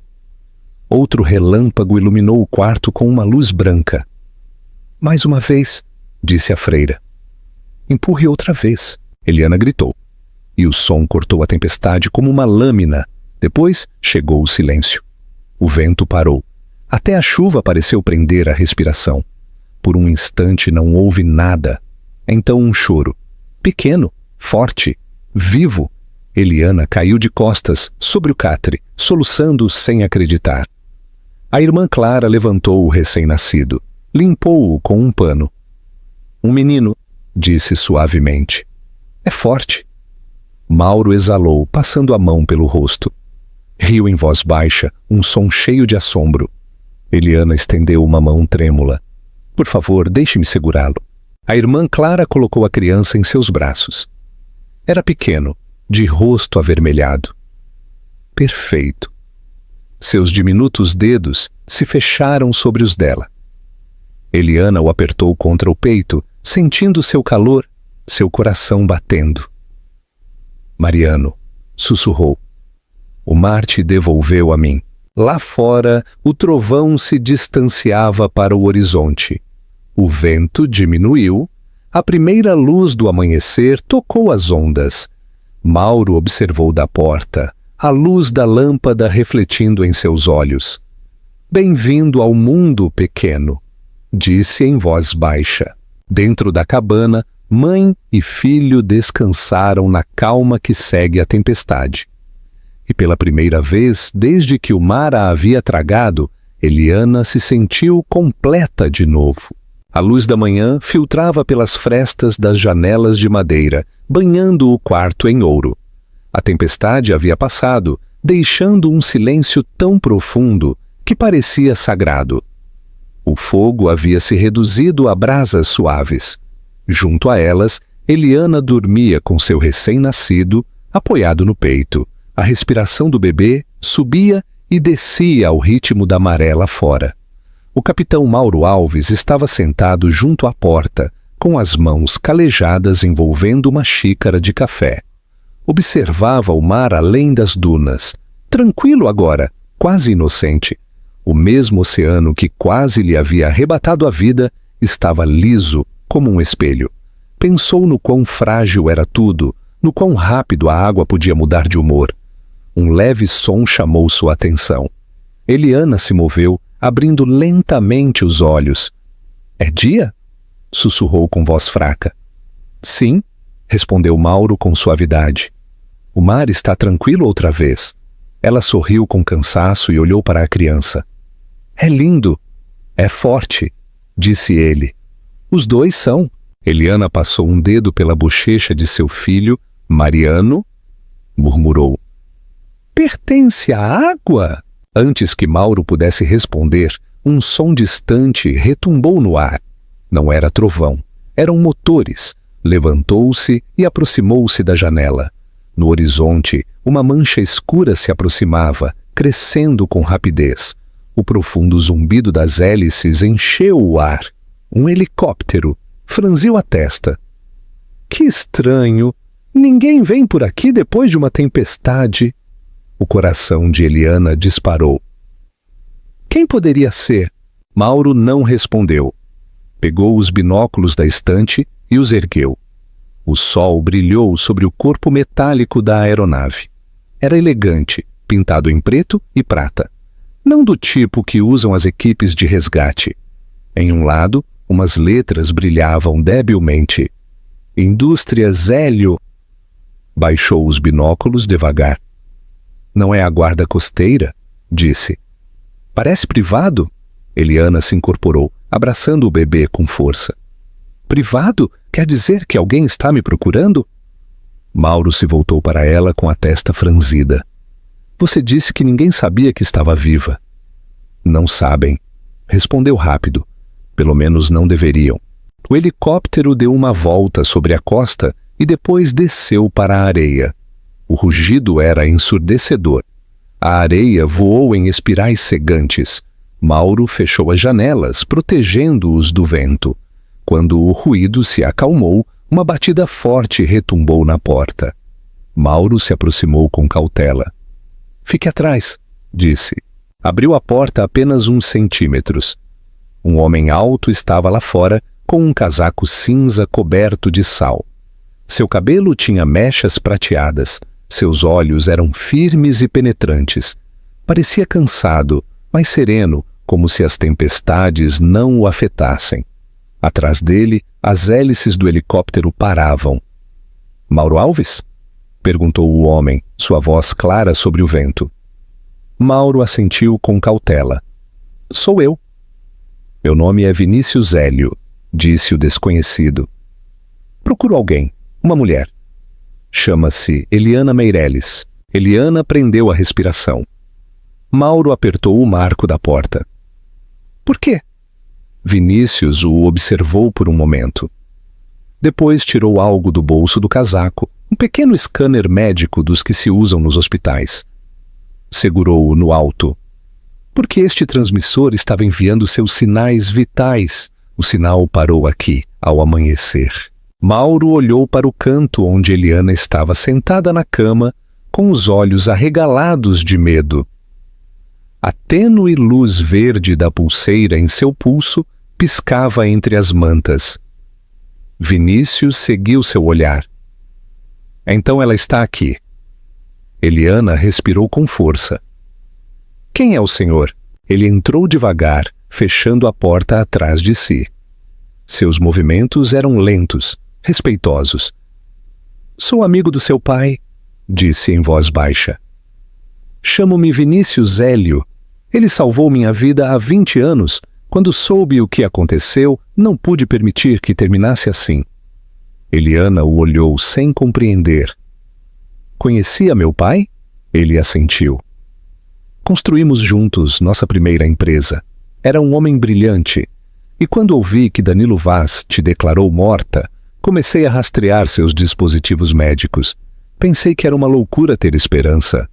Outro relâmpago iluminou o quarto com uma luz branca. Mais uma vez, disse a freira. Empurre outra vez, Eliana gritou. e o som cortou a tempestade como uma lâmina. Depois chegou o silêncio. O vento parou. Até a chuva pareceu prender a respiração. Por um instante não houve nada. Então um choro. Pequeno, forte, vivo. Eliana caiu de costas sobre o catre, soluçando sem acreditar. A irmã Clara levantou o recém-nascido. Limpou-o com um pano. Um menino, disse suavemente. É forte. Mauro exalou, passando a mão pelo rosto. Riu em voz baixa, um som cheio de assombro. Eliana estendeu uma mão trêmula. Por favor, deixe-me segurá-lo. A irmã Clara colocou a criança em seus braços. Era pequeno, de rosto avermelhado. Perfeito. Seus diminutos dedos se fecharam sobre os dela. Eliana o apertou contra o peito, sentindo seu calor, seu coração batendo. Mariano, sussurrou. O mar te devolveu a mim. Lá fora, o trovão se distanciava para o horizonte. O vento diminuiu. A primeira luz do amanhecer tocou as ondas. Mauro observou da porta, a luz da lâmpada refletindo em seus olhos. Bem-vindo ao mundo, pequeno, disse em voz baixa. Dentro da cabana, mãe e filho descansaram na calma que segue a tempestade. E pela primeira vez, desde que o mar a havia tragado, Eliana se sentiu completa de novo. A luz da manhã filtrava pelas frestas das janelas de madeira, banhando o quarto em ouro. A tempestade havia passado, deixando um silêncio tão profundo que parecia sagrado. O fogo havia se reduzido a brasas suaves. Junto a elas, Eliana dormia com seu recém-nascido, apoiado no peito. A respiração do bebê subia e descia ao ritmo da maré lá fora. O capitão Mauro Alves estava sentado junto à porta, com as mãos calejadas envolvendo uma xícara de café. Observava o mar além das dunas, tranquilo agora, quase inocente. O mesmo oceano que quase lhe havia arrebatado a vida estava liso como um espelho. Pensou no quão frágil era tudo, no quão rápido a água podia mudar de humor. Um leve som chamou sua atenção. Eliana se moveu, abrindo lentamente os olhos. — É dia? — sussurrou com voz fraca. — Sim — respondeu Mauro com suavidade. — O mar está tranquilo outra vez. Ela sorriu com cansaço e olhou para a criança. — É lindo. É forte — disse ele. — Os dois são. Eliana passou um dedo pela bochecha de seu filho. — Mariano? Murmurou. — Pertence à água? Antes que Mauro pudesse responder, um som distante retumbou no ar. Não era trovão. Eram motores. Levantou-se e aproximou-se da janela. No horizonte, uma mancha escura se aproximava, crescendo com rapidez. O profundo zumbido das hélices encheu o ar. Um helicóptero. Franziu a testa. — Que estranho! Ninguém vem por aqui depois de uma tempestade. O coração de Eliana disparou. — Quem poderia ser? Mauro não respondeu. Pegou os binóculos da estante e os ergueu. O sol brilhou sobre o corpo metálico da aeronave. Era elegante, pintado em preto e prata. Não do tipo que usam as equipes de resgate. Em um lado, umas letras brilhavam debilmente. Indústrias Hélio. Baixou os binóculos devagar. — Não é a guarda costeira? Disse. — Parece privado? Eliana se incorporou, abraçando o bebê com força. — Privado? Quer dizer que alguém está me procurando? Mauro se voltou para ela com a testa franzida. — Você disse que ninguém sabia que estava viva. — Não sabem. Respondeu rápido. Pelo menos não deveriam. O helicóptero deu uma volta sobre a costa e depois desceu para a areia. O rugido era ensurdecedor. A areia voou em espirais cegantes. Mauro fechou as janelas, protegendo-os do vento. Quando o ruído se acalmou, uma batida forte retumbou na porta. Mauro se aproximou com cautela. — Fique atrás, disse. Abriu a porta apenas uns centímetros. Um homem alto estava lá fora, com um casaco cinza coberto de sal. Seu cabelo tinha mechas prateadas, seus olhos eram firmes e penetrantes. Parecia cansado, mas sereno, como se as tempestades não o afetassem. Atrás dele, as hélices do helicóptero paravam. "Mauro Alves?" perguntou o homem, sua voz clara sobre o vento. Mauro assentiu com cautela. "Sou eu." "Meu nome é Vinícius Hélio", disse o desconhecido. "Procuro alguém, uma mulher. Chama-se Eliana Meireles." Eliana prendeu a respiração. Mauro apertou o marco da porta. "Por quê?" Vinícius o observou por um momento. Depois tirou algo do bolso do casaco, um pequeno scanner médico dos que se usam nos hospitais. Segurou-o no alto. Porque este transmissor estava enviando seus sinais vitais. O sinal parou aqui, ao amanhecer. Mauro olhou para o canto onde Eliana estava sentada na cama, com os olhos arregalados de medo. A tênue luz verde da pulseira em seu pulso piscava entre as mantas. Vinícius seguiu seu olhar. "Então ela está aqui." Eliana respirou com força. "Quem é o senhor?" Ele entrou devagar, fechando a porta atrás de si. Seus movimentos eram lentos, respeitosos. "Sou amigo do seu pai", disse em voz baixa. "Chamo-me Vinícius Hélio. Ele salvou minha vida há 20 anos. Quando soube o que aconteceu, não pude permitir que terminasse assim." Eliana o olhou sem compreender. "Conhecia meu pai?" Ele assentiu. "Construímos juntos nossa primeira empresa. Era um homem brilhante. E quando ouvi que Danilo Vaz te declarou morta, comecei a rastrear seus dispositivos médicos. Pensei que era uma loucura ter esperança.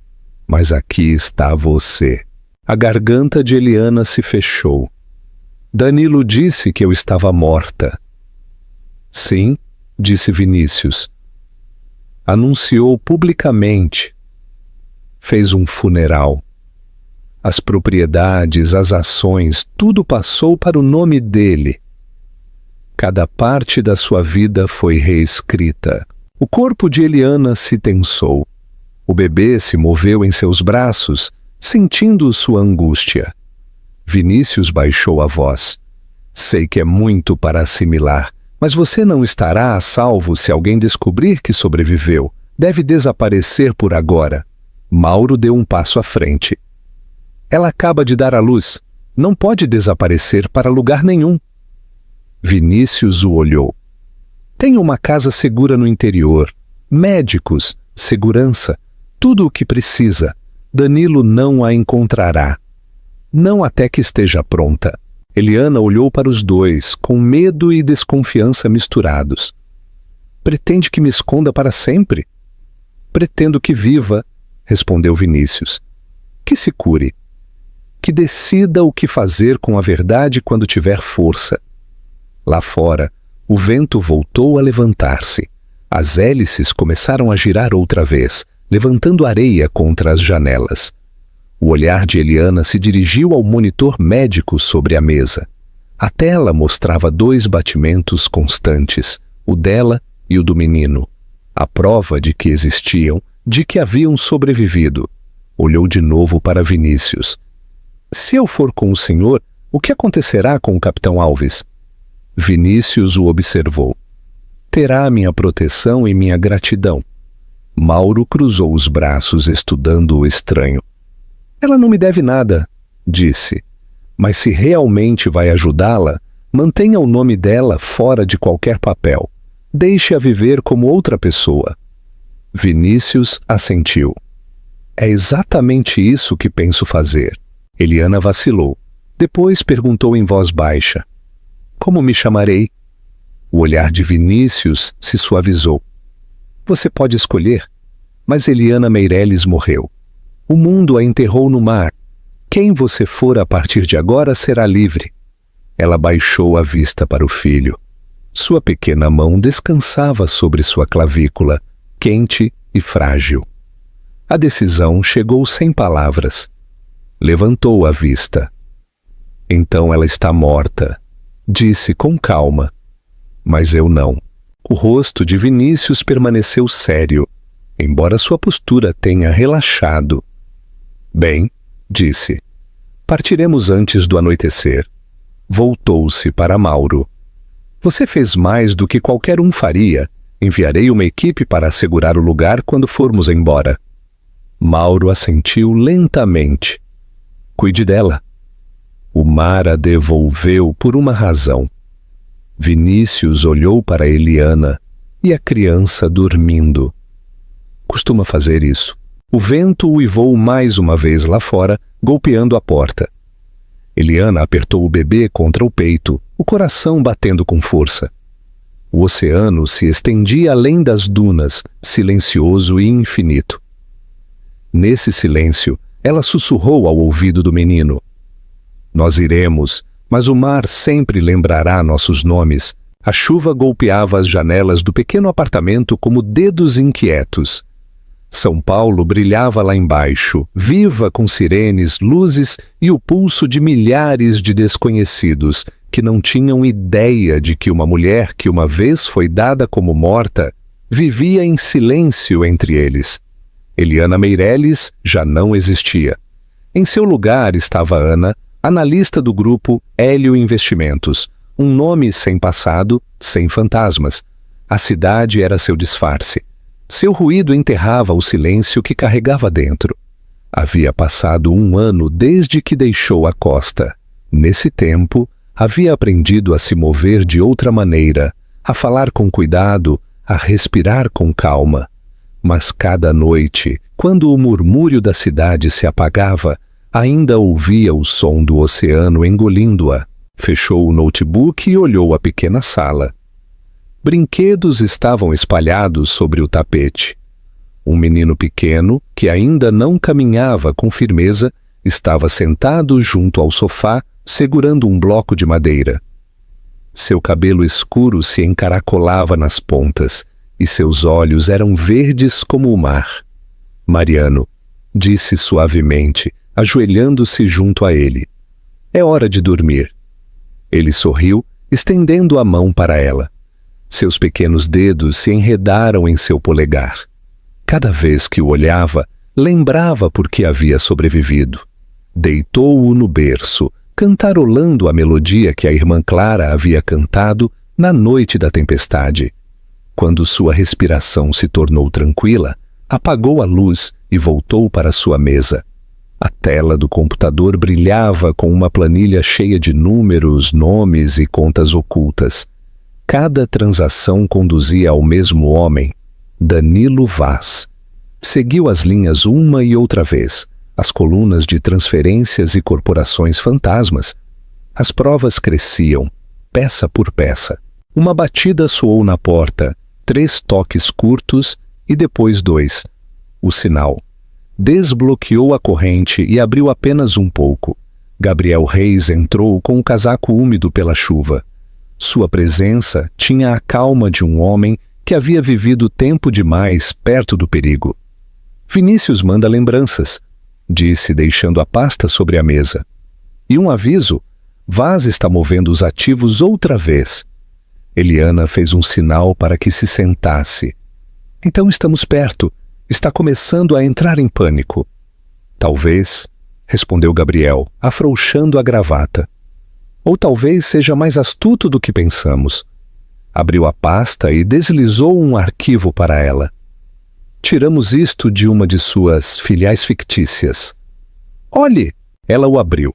Mas aqui está você." A garganta de Eliana se fechou. "Danilo disse que eu estava morta." "Sim", disse Vinícius. "Anunciou publicamente. Fez um funeral. As propriedades, as ações, tudo passou para o nome dele. Cada parte da sua vida foi reescrita." O corpo de Eliana se tensou. O bebê se moveu em seus braços, sentindo sua angústia. Vinícius baixou a voz. "Sei que é muito para assimilar, mas você não estará a salvo se alguém descobrir que sobreviveu. Deve desaparecer por agora." Mauro deu um passo à frente. "Ela acaba de dar à luz. Não pode desaparecer para lugar nenhum." Vinícius o olhou. "Tenho uma casa segura no interior. Médicos, segurança, tudo o que precisa. Danilo não a encontrará. Não até que esteja pronta." Eliana olhou para os dois, com medo e desconfiança misturados. "Pretende que me esconda para sempre?" "Pretendo que viva", respondeu Vinícius. "Que se cure. Que decida o que fazer com a verdade quando tiver força." Lá fora, o vento voltou a levantar-se. As hélices começaram a girar outra vez, levantando areia contra as janelas. O olhar de Eliana se dirigiu ao monitor médico sobre a mesa. A tela mostrava 2 batimentos constantes, o dela e o do menino. A prova de que existiam, de que haviam sobrevivido. Olhou de novo para Vinícius. "Se eu for com o senhor, o que acontecerá com o capitão Alves?" Vinícius o observou. "Terá minha proteção e minha gratidão." Mauro cruzou os braços estudando o estranho. "Ela não me deve nada", disse. "Mas se realmente vai ajudá-la, mantenha o nome dela fora de qualquer papel. Deixe-a viver como outra pessoa." Vinícius assentiu. "É exatamente isso que penso fazer." Eliana vacilou. Depois perguntou em voz baixa. "Como me chamarei?" O olhar de Vinícius se suavizou. "Você pode escolher." Mas Eliana Meireles morreu. O mundo a enterrou no mar. Quem você for a partir de agora será livre. Ela baixou a vista para o filho. Sua pequena mão descansava sobre sua clavícula, quente e frágil. A decisão chegou sem palavras. Levantou a vista. "Então ela está morta", disse com calma. "Mas eu não." O rosto de Vinícius permaneceu sério, embora sua postura tenha relaxado. Bem, disse, partiremos antes do anoitecer. Voltou-se para Mauro. Você fez mais do que qualquer um faria. Enviarei uma equipe para assegurar o lugar quando formos embora. Mauro assentiu lentamente. Cuide dela. O mar a devolveu por uma razão. Vinícius olhou para Eliana e a criança dormindo. Costuma fazer isso. O vento uivou mais uma vez lá fora, golpeando a porta. Eliana apertou o bebê contra o peito, o coração batendo com força. O oceano se estendia além das dunas, silencioso e infinito. Nesse silêncio, ela sussurrou ao ouvido do menino. Nós iremos, mas o mar sempre lembrará nossos nomes. A chuva golpeava as janelas do pequeno apartamento como dedos inquietos. São Paulo brilhava lá embaixo, viva com sirenes, luzes e o pulso de milhares de desconhecidos que não tinham ideia de que uma mulher que uma vez foi dada como morta vivia em silêncio entre eles. Eliana Meireles já não existia. Em seu lugar estava Ana, analista do grupo Hélio Investimentos, um nome sem passado, sem fantasmas. A cidade era seu disfarce. Seu ruído enterrava o silêncio que carregava dentro. Havia passado 1 ano desde que deixou a costa. Nesse tempo, havia aprendido a se mover de outra maneira, a falar com cuidado, a respirar com calma. Mas cada noite, quando o murmúrio da cidade se apagava, ainda ouvia o som do oceano engolindo-a. Fechou o notebook e olhou a pequena sala. Brinquedos estavam espalhados sobre o tapete. Um menino pequeno, que ainda não caminhava com firmeza, estava sentado junto ao sofá, segurando um bloco de madeira. Seu cabelo escuro se encaracolava nas pontas, e seus olhos eram verdes como o mar. Mariano, disse suavemente, ajoelhando-se junto a ele. É hora de dormir. Ele sorriu, estendendo a mão para ela. Seus pequenos dedos se enredaram em seu polegar. Cada vez que o olhava, lembrava por que havia sobrevivido. Deitou-o no berço, cantarolando a melodia que a irmã Clara havia cantado na noite da tempestade. Quando sua respiração se tornou tranquila, apagou a luz e voltou para sua mesa. A tela do computador brilhava com uma planilha cheia de números, nomes e contas ocultas. Cada transação conduzia ao mesmo homem, Danilo Vaz. Seguiu as linhas uma e outra vez, as colunas de transferências e corporações fantasmas. As provas cresciam, peça por peça. Uma batida soou na porta, 3 toques curtos e depois 2. O sinal. Desbloqueou a corrente e abriu apenas um pouco. Gabriel Reis entrou com o casaco úmido pela chuva. Sua presença tinha a calma de um homem que havia vivido tempo demais perto do perigo. Vinícius manda lembranças, disse deixando a pasta sobre a mesa. E um aviso, Vaz está movendo os ativos outra vez. Eliana fez um sinal para que se sentasse. Então estamos perto. Está começando a entrar em pânico. Talvez, respondeu Gabriel, afrouxando a gravata. Ou talvez seja mais astuto do que pensamos. Abriu a pasta e deslizou um arquivo para ela. Tiramos isto de uma de suas filiais fictícias. Olhe! Ela o abriu.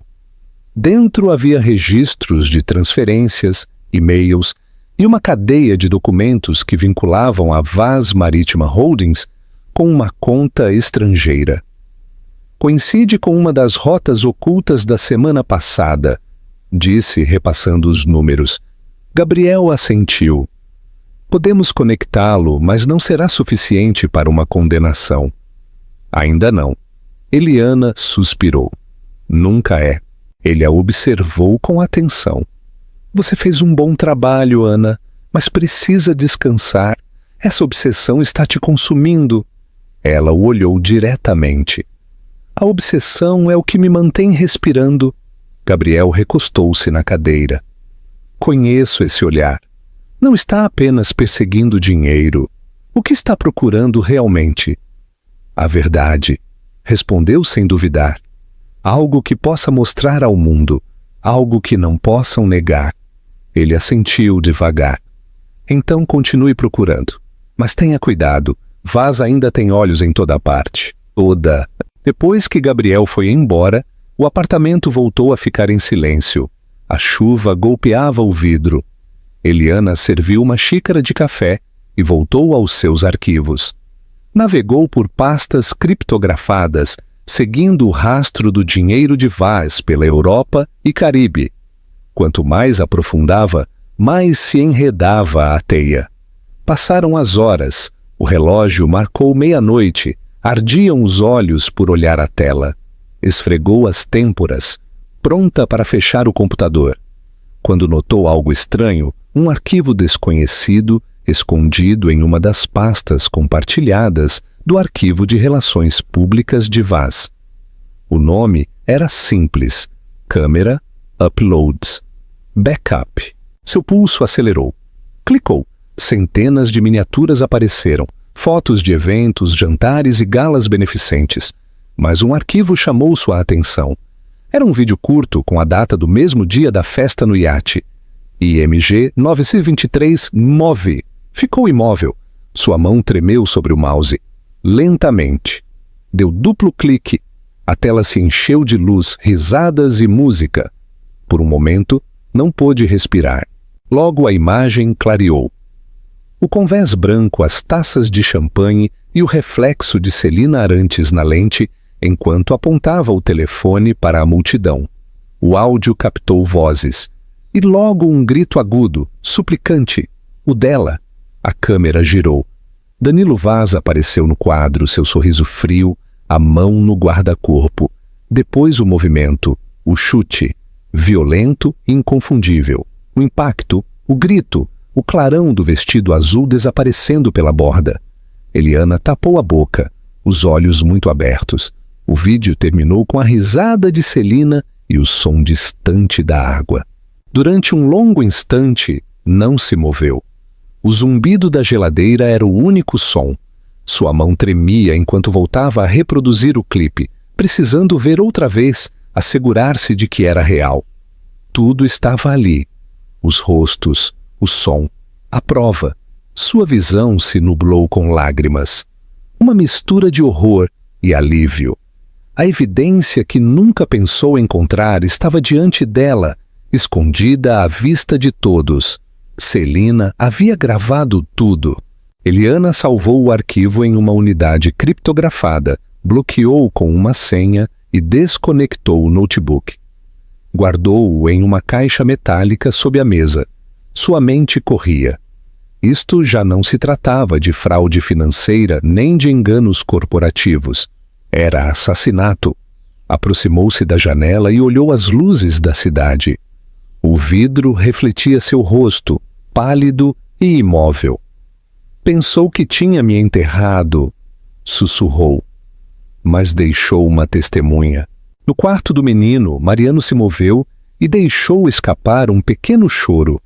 Dentro havia registros de transferências, e-mails e uma cadeia de documentos que vinculavam a Vaz Marítima Holdings com uma conta estrangeira. Coincide com uma das rotas ocultas da semana passada, disse, repassando os números. Gabriel assentiu. Podemos conectá-lo, mas não será suficiente para uma condenação. Ainda não. Eliana suspirou. Nunca é. Ele a observou com atenção. Você fez um bom trabalho, Ana, mas precisa descansar. Essa obsessão está te consumindo. Ela o olhou diretamente. A obsessão é o que me mantém respirando. Gabriel recostou-se na cadeira. Conheço esse olhar. Não está apenas perseguindo dinheiro. O que está procurando realmente? A verdade, respondeu sem duvidar. Algo que possa mostrar ao mundo, algo que não possam negar. Ele assentiu devagar. Então continue procurando. Mas tenha cuidado, Vaz ainda tem olhos em toda parte. Toda. Depois que Gabriel foi embora, o apartamento voltou a ficar em silêncio. A chuva golpeava o vidro. Eliana serviu uma xícara de café e voltou aos seus arquivos. Navegou por pastas criptografadas, seguindo o rastro do dinheiro de Vaz pela Europa e Caribe. Quanto mais aprofundava, mais se enredava a teia. Passaram as horas, o relógio marcou meia-noite, ardiam os olhos por olhar a tela. Esfregou as têmporas, pronta para fechar o computador. Quando notou algo estranho, um arquivo desconhecido, escondido em uma das pastas compartilhadas do Arquivo de Relações Públicas de Vaz. O nome era simples: Câmera Uploads. Backup. Seu pulso acelerou. Clicou. Centenas de miniaturas apareceram, fotos de eventos, jantares e galas beneficentes. Mas um arquivo chamou sua atenção. Era um vídeo curto com a data do mesmo dia da festa no iate. IMG 923 MOVE. Ficou imóvel. Sua mão tremeu sobre o mouse. Lentamente. Deu duplo clique. A tela se encheu de luz, risadas e música. Por um momento, não pôde respirar. Logo a imagem clareou. O convés branco, as taças de champanhe e o reflexo de Celina Arantes na lente, enquanto apontava o telefone para a multidão. O áudio captou vozes. E logo um grito agudo, suplicante, o dela. A câmera girou. Danilo Vaz apareceu no quadro, seu sorriso frio, a mão no guarda-corpo. Depois o movimento, o chute, violento e inconfundível. O impacto, o grito, o clarão do vestido azul desaparecendo pela borda. Eliana tapou a boca, os olhos muito abertos. O vídeo terminou com a risada de Celina e o som distante da água. Durante um longo instante, não se moveu. O zumbido da geladeira era o único som. Sua mão tremia enquanto voltava a reproduzir o clipe, precisando ver outra vez, assegurar-se de que era real. Tudo estava ali. Os rostos, o som, a prova. Sua visão se nublou com lágrimas. Uma mistura de horror e alívio. A evidência que nunca pensou encontrar estava diante dela, escondida à vista de todos. Celina havia gravado tudo. Eliana salvou o arquivo em uma unidade criptografada, bloqueou com uma senha e desconectou o notebook. Guardou-o em uma caixa metálica sob a mesa. Sua mente corria. Isto já não se tratava de fraude financeira nem de enganos corporativos. Era assassinato. Aproximou-se da janela e olhou as luzes da cidade. O vidro refletia seu rosto, pálido e imóvel. Pensou que tinha me enterrado, sussurrou. Mas deixou uma testemunha. No quarto do menino, Mariano se moveu e deixou escapar um pequeno choro.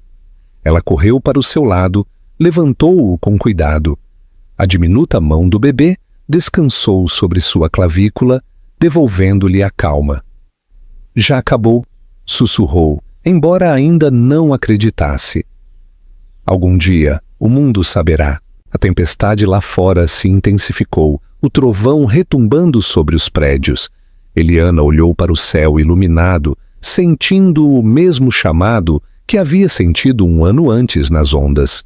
Ela correu para o seu lado, levantou-o com cuidado. A diminuta mão do bebê descansou sobre sua clavícula, devolvendo-lhe a calma. Já acabou, sussurrou, embora ainda não acreditasse. Algum dia, o mundo saberá. A tempestade lá fora se intensificou, o trovão retumbando sobre os prédios. Eliana olhou para o céu iluminado, sentindo o mesmo chamado que havia sentido um ano antes nas ondas.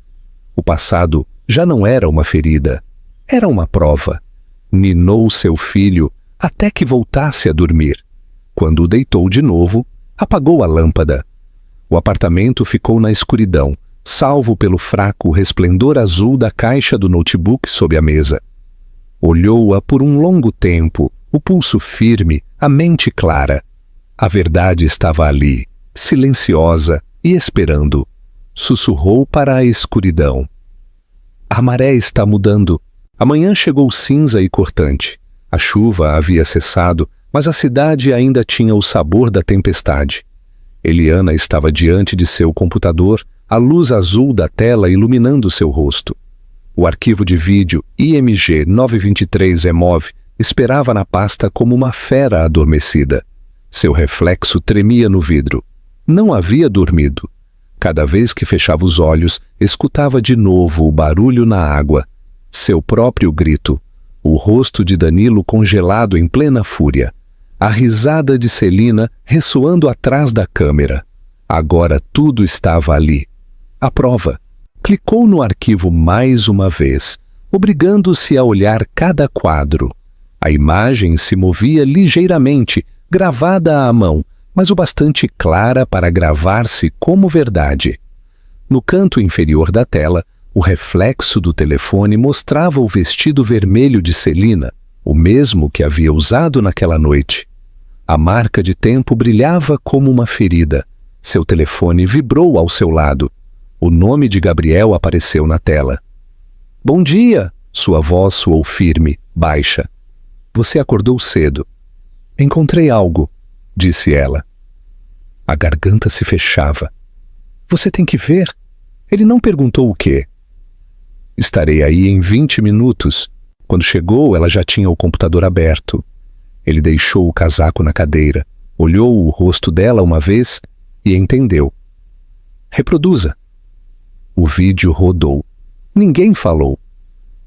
O passado já não era uma ferida, era uma prova. Ninou seu filho até que voltasse a dormir. Quando o deitou de novo, apagou a lâmpada. O apartamento ficou na escuridão, salvo pelo fraco resplendor azul da caixa do notebook sob a mesa. Olhou-a por um longo tempo, o pulso firme, a mente clara. A verdade estava ali, silenciosa e esperando. Sussurrou para a escuridão. A maré está mudando. A manhã chegou cinza e cortante. A chuva havia cessado, mas a cidade ainda tinha o sabor da tempestade. Eliana estava diante de seu computador, a luz azul da tela iluminando seu rosto. O arquivo de vídeo IMG 923EMOV esperava na pasta como uma fera adormecida. Seu reflexo tremia no vidro. Não havia dormido. Cada vez que fechava os olhos, escutava de novo o barulho na água, seu próprio grito, o rosto de Danilo congelado em plena fúria, a risada de Celina ressoando atrás da câmera. Agora tudo estava ali. A prova. Clicou no arquivo mais uma vez, obrigando-se a olhar cada quadro. A imagem se movia ligeiramente, gravada à mão, mas o bastante clara para gravar-se como verdade. No canto inferior da tela, o reflexo do telefone mostrava o vestido vermelho de Celina, o mesmo que havia usado naquela noite. A marca de tempo brilhava como uma ferida. Seu telefone vibrou ao seu lado. O nome de Gabriel apareceu na tela. "Bom dia!" Sua voz soou firme, baixa. "Você acordou cedo." "Encontrei algo", disse ela. A garganta se fechava. "Você tem que ver." Ele não perguntou o quê. "Estarei aí em 20 minutos." Quando chegou, ela já tinha o computador aberto. Ele deixou o casaco na cadeira, olhou o rosto dela uma vez e entendeu. "Reproduza." O vídeo rodou. Ninguém falou.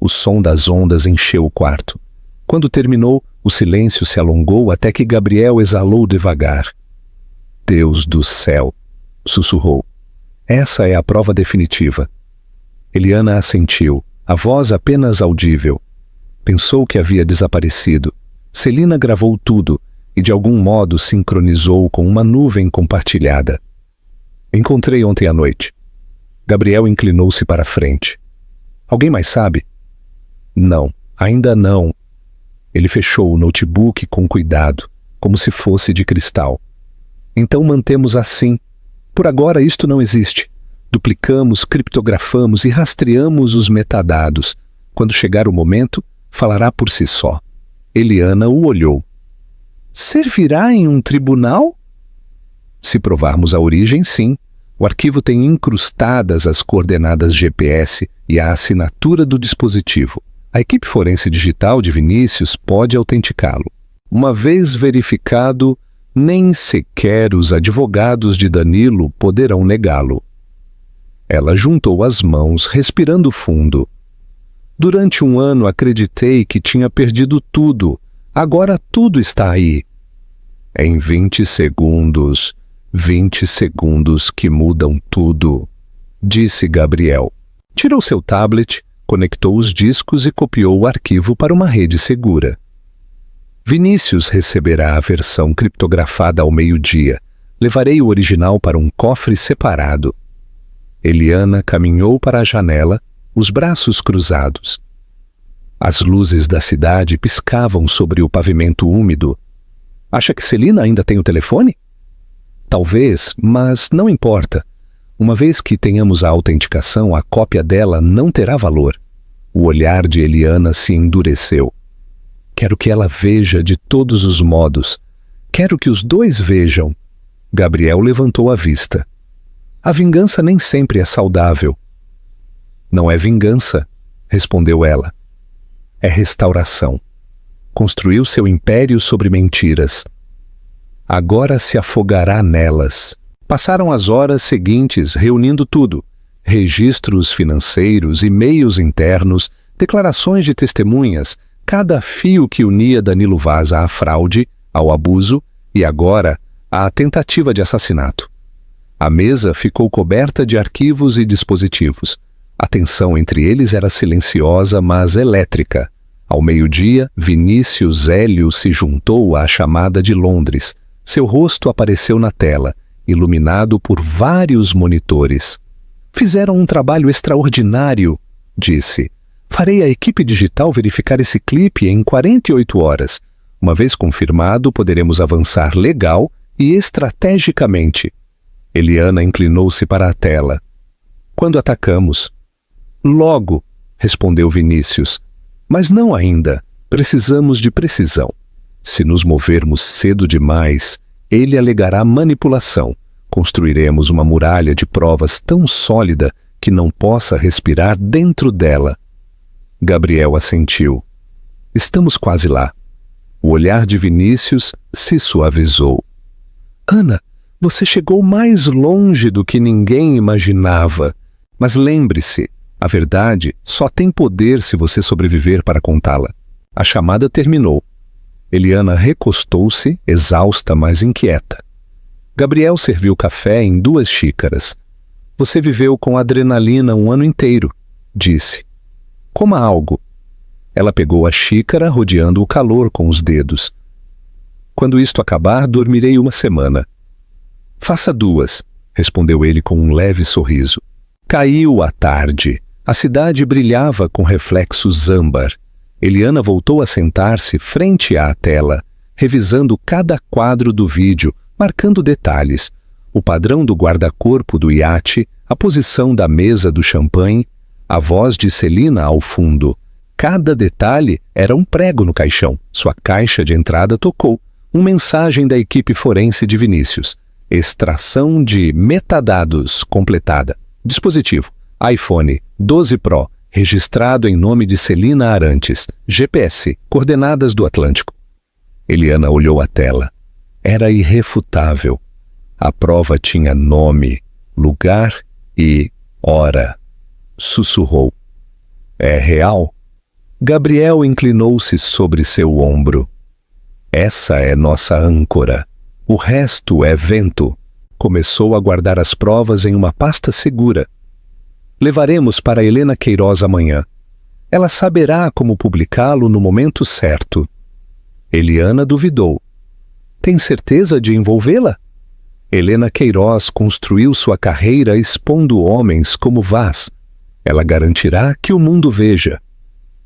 O som das ondas encheu o quarto. Quando terminou, o silêncio se alongou até que Gabriel exalou devagar. "Deus do céu!" sussurrou. "Essa é a prova definitiva." Eliana assentiu, a voz apenas audível. Pensou que havia desaparecido. Celina gravou tudo e de algum modo sincronizou com uma nuvem compartilhada. "Encontrei ontem à noite." Gabriel inclinou-se para a frente. "Alguém mais sabe?" "Não, ainda não." Ele fechou o notebook com cuidado, como se fosse de cristal. "Então mantemos assim. Por agora isto não existe. Duplicamos, criptografamos e rastreamos os metadados. Quando chegar o momento, falará por si só." Eliana o olhou. "Servirá em um tribunal?" "Se provarmos a origem, sim. O arquivo tem incrustadas as coordenadas GPS e a assinatura do dispositivo. A equipe forense digital de Vinícius pode autenticá-lo. Uma vez verificado, nem sequer os advogados de Danilo poderão negá-lo." Ela juntou as mãos, respirando fundo. "Durante um ano acreditei que tinha perdido tudo. Agora tudo está aí." "Em 20 segundos... 20 segundos que mudam tudo", disse Gabriel. Tirou seu tablet, conectou os discos e copiou o arquivo para uma rede segura. "Vinícius receberá a versão criptografada ao meio-dia. Levarei o original para um cofre separado." Eliana caminhou para a janela, os braços cruzados. As luzes da cidade piscavam sobre o pavimento úmido. "Acha que Celina ainda tem o telefone?" "Talvez, mas não importa. Uma vez que tenhamos a autenticação, a cópia dela não terá valor." O olhar de Eliana se endureceu. "Quero que ela veja de todos os modos. Quero que os dois vejam." Gabriel levantou a vista. "A vingança nem sempre é saudável." "Não é vingança", respondeu ela. "É restauração. Construiu seu império sobre mentiras. Agora se afogará nelas." Passaram as horas seguintes reunindo tudo: registros financeiros, e-mails internos, declarações de testemunhas, cada fio que unia Danilo Vaz à fraude, ao abuso e agora à tentativa de assassinato. A mesa ficou coberta de arquivos e dispositivos. A tensão entre eles era silenciosa, mas elétrica. Ao meio-dia, Vinícius Hélio se juntou à chamada de Londres. Seu rosto apareceu na tela, iluminado por vários monitores. "Fizeram um trabalho extraordinário", disse. "Farei a equipe digital verificar esse clipe em 48 horas. Uma vez confirmado, poderemos avançar legal e estrategicamente." Eliana inclinou-se para a tela. "Quando atacamos?" "Logo", respondeu Vinícius. "Mas não ainda. Precisamos de precisão. Se nos movermos cedo demais, ele alegará manipulação. Construiremos uma muralha de provas tão sólida que não possa respirar dentro dela. Gabriel assentiu. Estamos quase lá. O olhar de Vinícius se suavizou. Ana, você chegou mais longe do que ninguém imaginava. Mas lembre-se, a verdade só tem poder se você sobreviver para contá-la. A chamada terminou. Eliana recostou-se, exausta, mas inquieta. Gabriel serviu café em 2 xícaras. Você viveu com adrenalina um ano inteiro, disse. Coma algo. Ela pegou a xícara, rodeando o calor com os dedos. Quando isto acabar, dormirei 1 semana. Faça 2, respondeu ele com um leve sorriso. Caiu a tarde. A cidade brilhava com reflexos âmbar. Eliana voltou a sentar-se frente à tela, revisando cada quadro do vídeo, marcando detalhes. O padrão do guarda-corpo do iate, a posição da mesa do champanhe, a voz de Celina ao fundo. Cada detalhe era um prego no caixão. Sua caixa de entrada tocou. Uma mensagem da equipe forense de Vinícius. Extração de metadados completada. Dispositivo: iPhone 12 Pro, registrado em nome de Celina Arantes. GPS, coordenadas do Atlântico. Eliana olhou a tela. Era irrefutável. A prova tinha nome, lugar e hora. Sussurrou. É real? Gabriel inclinou-se sobre seu ombro. Essa é nossa âncora. O resto é vento. Começou a guardar as provas em uma pasta segura. Levaremos para Helena Queiroz amanhã. Ela saberá como publicá-lo no momento certo. Eliana duvidou. Tem certeza de envolvê-la? Helena Queiroz construiu sua carreira expondo homens como Vaz. Ela garantirá que o mundo veja.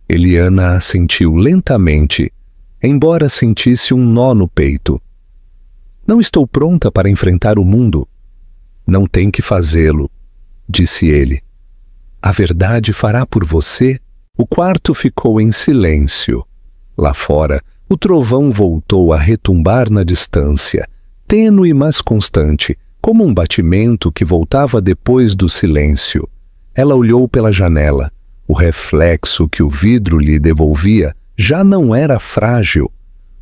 Eliana assentiu lentamente, embora sentisse um nó no peito. Não estou pronta para enfrentar o mundo. Não tem que fazê-lo, disse ele. A verdade fará por você. O quarto ficou em silêncio. Lá fora, o trovão voltou a retumbar na distância, tênue mas constante, como um batimento que voltava depois do silêncio. Ela olhou pela janela. O reflexo que o vidro lhe devolvia já não era frágil.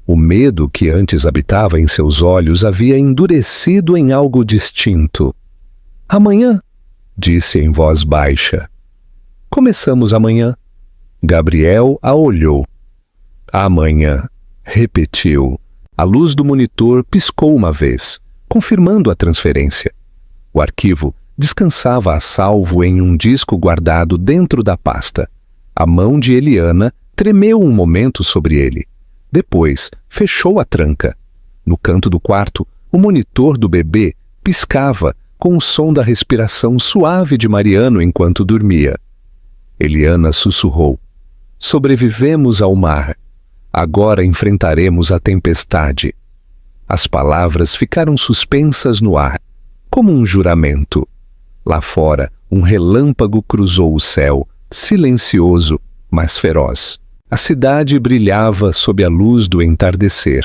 O medo que antes habitava em seus olhos havia endurecido em algo distinto. Amanhã, disse em voz baixa. Começamos amanhã. Gabriel a olhou. Amanhã, repetiu. A luz do monitor piscou uma vez, confirmando a transferência. O arquivo descansava a salvo em um disco guardado dentro da pasta. A mão de Eliana tremeu um momento sobre ele. Depois, fechou a tranca. No canto do quarto, o monitor do bebê piscava com o som da respiração suave de Mariano enquanto dormia. Eliana sussurrou. Sobrevivemos ao mar. Agora enfrentaremos a tempestade. As palavras ficaram suspensas no ar, como um juramento. Lá fora, um relâmpago cruzou o céu, silencioso, mas feroz. A cidade brilhava sob a luz do entardecer.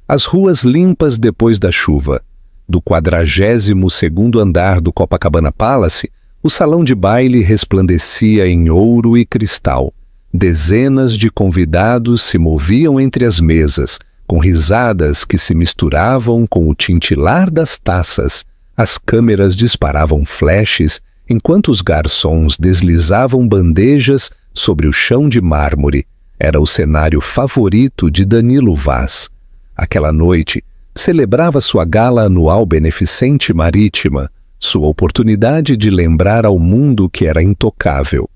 As ruas limpas depois da chuva. Do 42º andar do Copacabana Palace, o salão de baile resplandecia em ouro e cristal. Dezenas de convidados se moviam entre as mesas, com risadas que se misturavam com o tintilar das taças. As câmeras disparavam flashes, enquanto os garçons deslizavam bandejas sobre o chão de mármore. Era o cenário favorito de Danilo Vaz. Aquela noite, celebrava sua gala anual beneficente marítima, sua oportunidade de lembrar ao mundo que era intocável.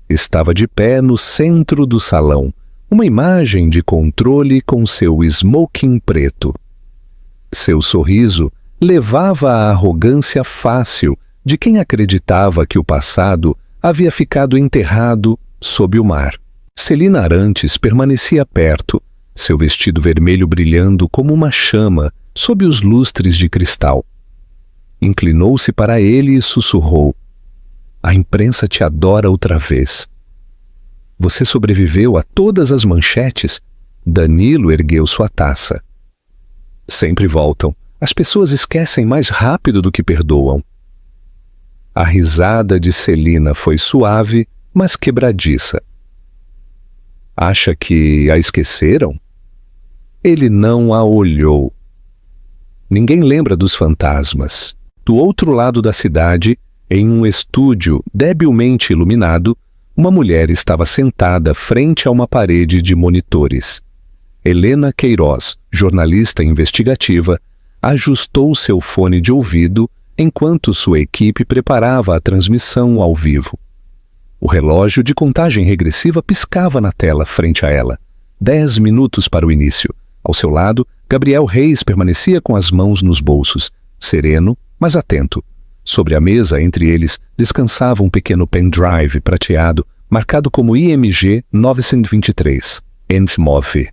Estava de pé no centro do salão, uma imagem de controle com seu smoking preto. Seu sorriso levava à arrogância fácil de quem acreditava que o passado havia ficado enterrado sob o mar. Celina Arantes permanecia perto, seu vestido vermelho brilhando como uma chama sob os lustres de cristal. Inclinou-se para ele e sussurrou. A imprensa te adora outra vez. Você sobreviveu a todas as manchetes? Danilo ergueu sua taça. Sempre voltam. As pessoas esquecem mais rápido do que perdoam. A risada de Celina foi suave, mas quebradiça. Acha que a esqueceram? Ele não a olhou. Ninguém lembra dos fantasmas. Do outro lado da cidade, em um estúdio debilmente iluminado, uma mulher estava sentada frente a uma parede de monitores. Helena Queiroz, jornalista investigativa, ajustou seu fone de ouvido enquanto sua equipe preparava a transmissão ao vivo. O relógio de contagem regressiva piscava na tela frente a ela. 10 minutos para o início. Ao seu lado, Gabriel Reis permanecia com as mãos nos bolsos, sereno, mas atento. Sobre a mesa, entre eles, descansava um pequeno pendrive prateado, marcado como IMG 923, Enfmov.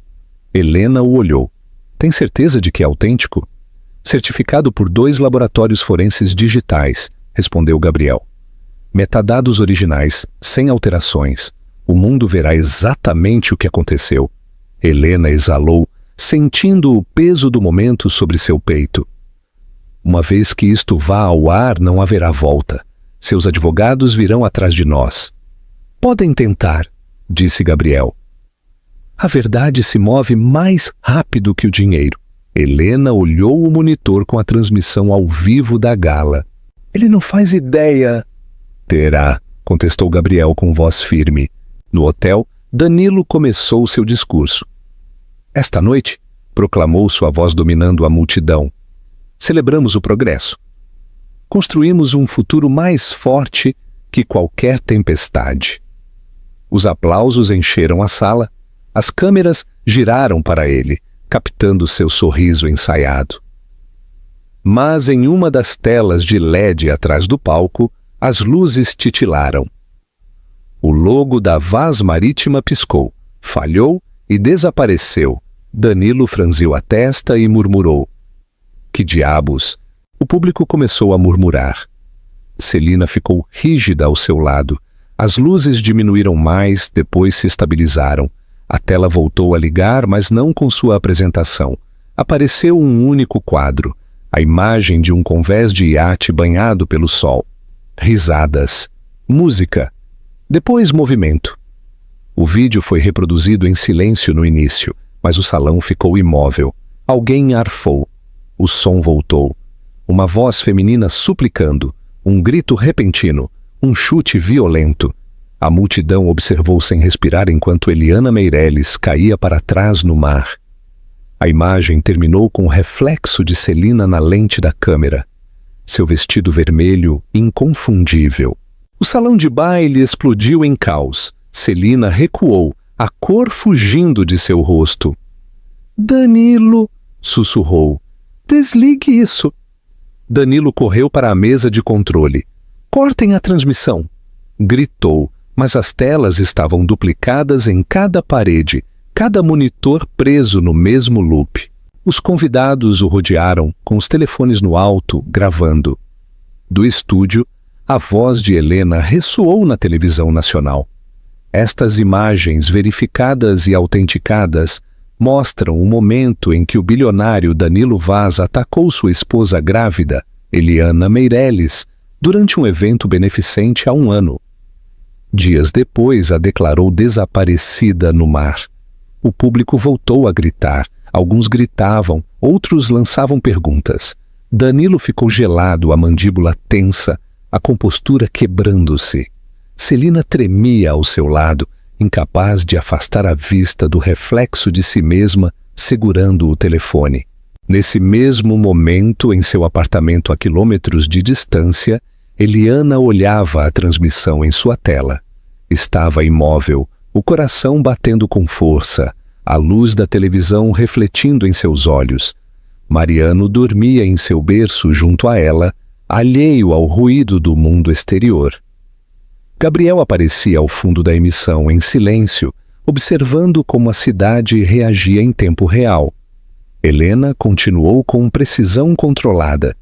Helena o olhou. Tem certeza de que é autêntico? Certificado por 2 laboratórios forenses digitais, respondeu Gabriel. Metadados originais, sem alterações. O mundo verá exatamente o que aconteceu. Helena exalou, sentindo o peso do momento sobre seu peito. Uma vez que isto vá ao ar, não haverá volta. Seus advogados virão atrás de nós. Podem tentar, disse Gabriel. A verdade se move mais rápido que o dinheiro. Helena olhou o monitor com a transmissão ao vivo da gala. Ele não faz ideia. Terá, contestou Gabriel com voz firme. No hotel, Danilo começou seu discurso. Esta noite, proclamou sua voz dominando a multidão, celebramos o progresso. Construímos um futuro mais forte que qualquer tempestade. Os aplausos encheram a sala, as câmeras giraram para ele, captando seu sorriso ensaiado. Mas em uma das telas de LED atrás do palco, as luzes titilaram. O logo da Vaz Marítima piscou, falhou e desapareceu. Danilo franziu a testa e murmurou. Que diabos! O público começou a murmurar. Celina ficou rígida ao seu lado. As luzes diminuíram mais, depois se estabilizaram. A tela voltou a ligar, mas não com sua apresentação. Apareceu um único quadro, a imagem de um convés de iate banhado pelo sol. Risadas, música, depois movimento. O vídeo foi reproduzido em silêncio no início, mas o salão ficou imóvel. Alguém arfou. O som voltou. Uma voz feminina suplicando, um grito repentino, um chute violento. A multidão observou sem respirar enquanto Eliana Meirelles caía para trás no mar. A imagem terminou com o reflexo de Celina na lente da câmera. Seu vestido vermelho, inconfundível. O salão de baile explodiu em caos. Celina recuou, a cor fugindo de seu rosto. Danilo, sussurrou. Desligue isso. Danilo correu para a mesa de controle. Cortem a transmissão. Gritou, mas as telas estavam duplicadas em cada parede, cada monitor preso no mesmo loop. Os convidados o rodearam, com os telefones no alto, gravando. Do estúdio, a voz de Helena ressoou na televisão nacional. Estas imagens verificadas e autenticadas mostram o momento em que o bilionário Danilo Vaz atacou sua esposa grávida, Eliana Meirelles, durante um evento beneficente há um ano. Dias depois, a declarou desaparecida no mar. O público voltou a gritar. Alguns gritavam, outros lançavam perguntas. Danilo ficou gelado, a mandíbula tensa, a compostura quebrando-se. Celina tremia ao seu lado, incapaz de afastar a vista do reflexo de si mesma, segurando o telefone. Nesse mesmo momento, em seu apartamento a quilômetros de distância, Eliana olhava a transmissão em sua tela. Estava imóvel, o coração batendo com força, a luz da televisão refletindo em seus olhos. Mariano dormia em seu berço junto a ela, alheio ao ruído do mundo exterior. Gabriel aparecia ao fundo da emissão em silêncio, observando como a cidade reagia em tempo real. Helena continuou com precisão controlada.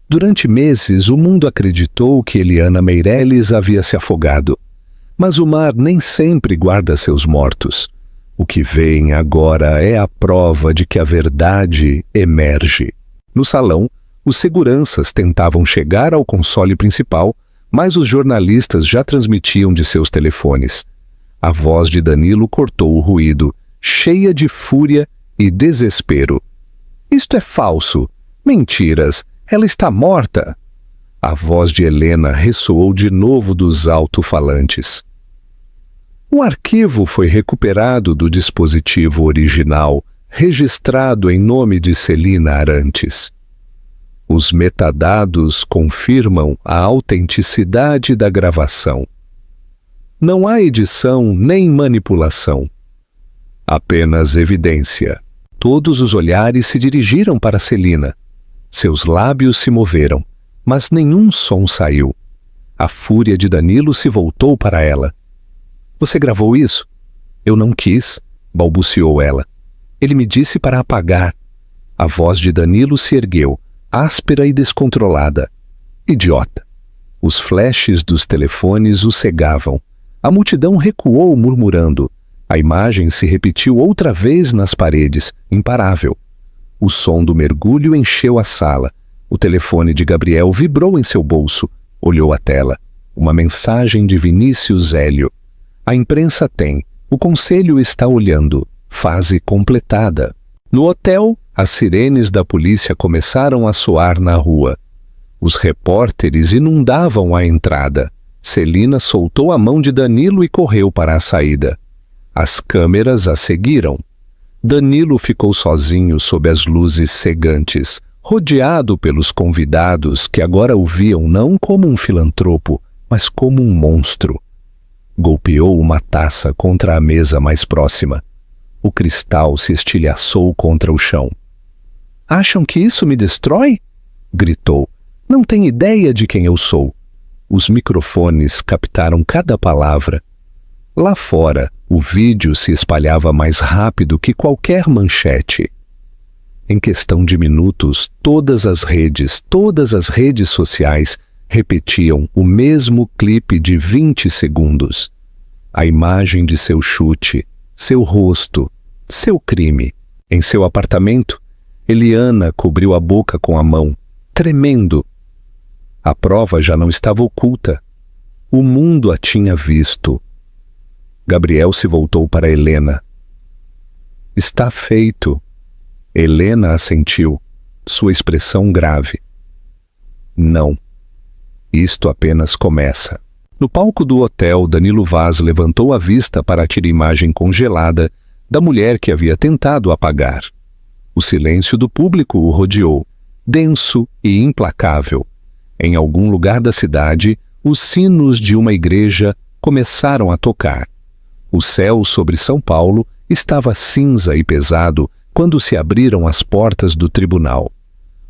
Durante meses, o mundo acreditou que Eliana Meirelles havia se afogado. Mas o mar nem sempre guarda seus mortos. O que vem agora é a prova de que a verdade emerge. No salão, os seguranças tentavam chegar ao console principal, mas os jornalistas já transmitiam de seus telefones. A voz de Danilo cortou o ruído, cheia de fúria e desespero. Isto é falso! Mentiras! Ela está morta! A voz de Helena ressoou de novo dos alto-falantes. O arquivo foi recuperado do dispositivo original, registrado em nome de Celina Arantes. Os metadados confirmam a autenticidade da gravação. Não há edição nem manipulação. Apenas evidência. Todos os olhares se dirigiram para Celina. Seus lábios se moveram, mas nenhum som saiu. A fúria de Danilo se voltou para ela. Você gravou isso? Eu não quis, balbuciou ela. Ele me disse para apagar. A voz de Danilo se ergueu, áspera e descontrolada. Idiota. Os flashes dos telefones o cegavam. A multidão recuou murmurando. A imagem se repetiu outra vez nas paredes, imparável. O som do mergulho encheu a sala. O telefone de Gabriel vibrou em seu bolso. Olhou a tela. Uma mensagem de Vinícius Hélio. A imprensa tem. O conselho está olhando. Fase completada. No hotel, as sirenes da polícia começaram a soar na rua. Os repórteres inundavam a entrada. Celina soltou a mão de Danilo e correu para a saída. As câmeras a seguiram. Danilo ficou sozinho sob as luzes cegantes, rodeado pelos convidados que agora o viam não como um filantropo, mas como um monstro. Golpeou uma taça contra a mesa mais próxima. O cristal se estilhaçou contra o chão. Acham que isso me destrói? Gritou. Não tem ideia de quem eu sou. Os microfones captaram cada palavra. Lá fora, o vídeo se espalhava mais rápido que qualquer manchete. Em questão de minutos, todas as redes sociais repetiam o mesmo clipe de 20 segundos. A imagem de seu chute, seu rosto, seu crime. Em seu apartamento, Eliana cobriu a boca com a mão, tremendo. A prova já não estava oculta. O mundo a tinha visto. Gabriel se voltou para Helena. Está feito. Helena assentiu, sua expressão grave. Não. Isto apenas começa. No palco do hotel, Danilo Vaz levantou a vista para a imagem congelada da mulher que havia tentado apagar. O silêncio do público o rodeou, denso e implacável. Em algum lugar da cidade, os sinos de uma igreja começaram a tocar. O céu sobre São Paulo estava cinza e pesado quando se abriram as portas do tribunal.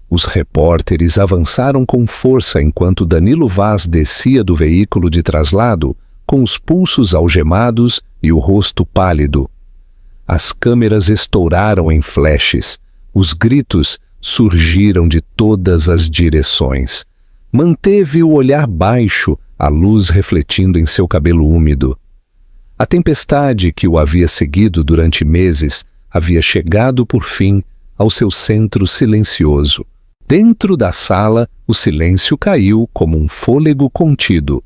Os repórteres avançaram com força enquanto Danilo Vaz descia do veículo de traslado, com os pulsos algemados e o rosto pálido. As câmeras estouraram em flashes. Os gritos surgiram de todas as direções. Manteve o olhar baixo, a luz refletindo em seu cabelo úmido. A tempestade que o havia seguido durante meses havia chegado, por fim, ao seu centro silencioso. Dentro da sala, o silêncio caiu como um fôlego contido.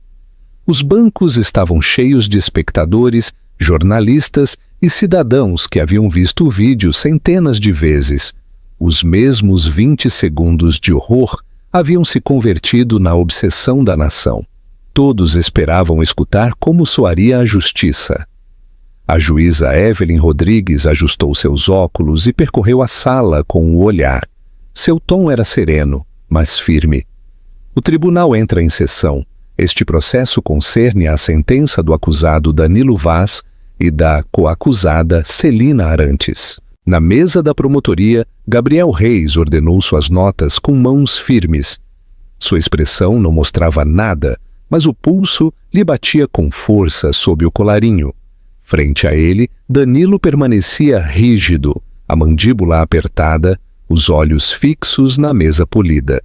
Os bancos estavam cheios de espectadores, jornalistas e cidadãos que haviam visto o vídeo centenas de vezes. Os mesmos 20 segundos de horror haviam se convertido na obsessão da nação. Todos esperavam escutar como soaria a justiça. A juíza Evelyn Rodrigues ajustou seus óculos e percorreu a sala com o olhar. Seu tom era sereno, mas firme. O tribunal entra em sessão. Este processo concerne a sentença do acusado Danilo Vaz e da coacusada Celina Arantes. Na mesa da promotoria, Gabriel Reis ordenou suas notas com mãos firmes. Sua expressão não mostrava nada, mas o pulso lhe batia com força sob o colarinho. Frente a ele, Danilo permanecia rígido, a mandíbula apertada, os olhos fixos na mesa polida.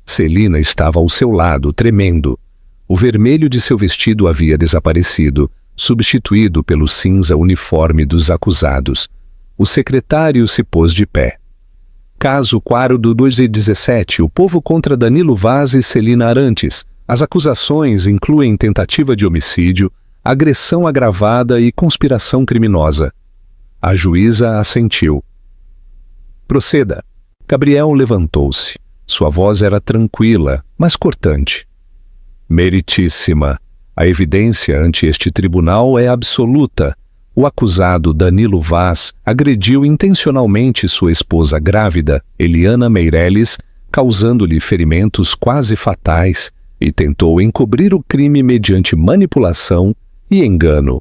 Celina estava ao seu lado, tremendo. O vermelho de seu vestido havia desaparecido, substituído pelo cinza uniforme dos acusados. O secretário se pôs de pé. Caso Quadro do 2017, o povo contra Danilo Vaz e Celina Arantes. As acusações incluem tentativa de homicídio, agressão agravada e conspiração criminosa. A juíza assentiu. Proceda. Gabriel levantou-se. Sua voz era tranquila, mas cortante. Meritíssima, a evidência ante este tribunal é absoluta. O acusado Danilo Vaz agrediu intencionalmente sua esposa grávida, Eliana Meirelles, causando-lhe ferimentos quase fatais, e tentou encobrir o crime mediante manipulação e engano.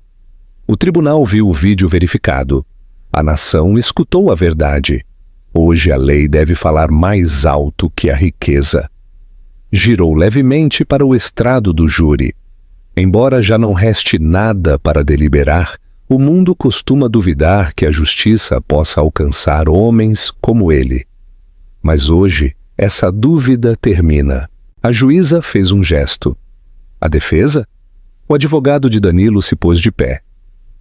O tribunal viu o vídeo verificado. A nação escutou a verdade. Hoje a lei deve falar mais alto que a riqueza. Girou levemente para o estrado do júri. Embora já não reste nada para deliberar, o mundo costuma duvidar que a justiça possa alcançar homens como ele. Mas hoje, essa dúvida termina. A juíza fez um gesto. A defesa? O advogado de Danilo se pôs de pé.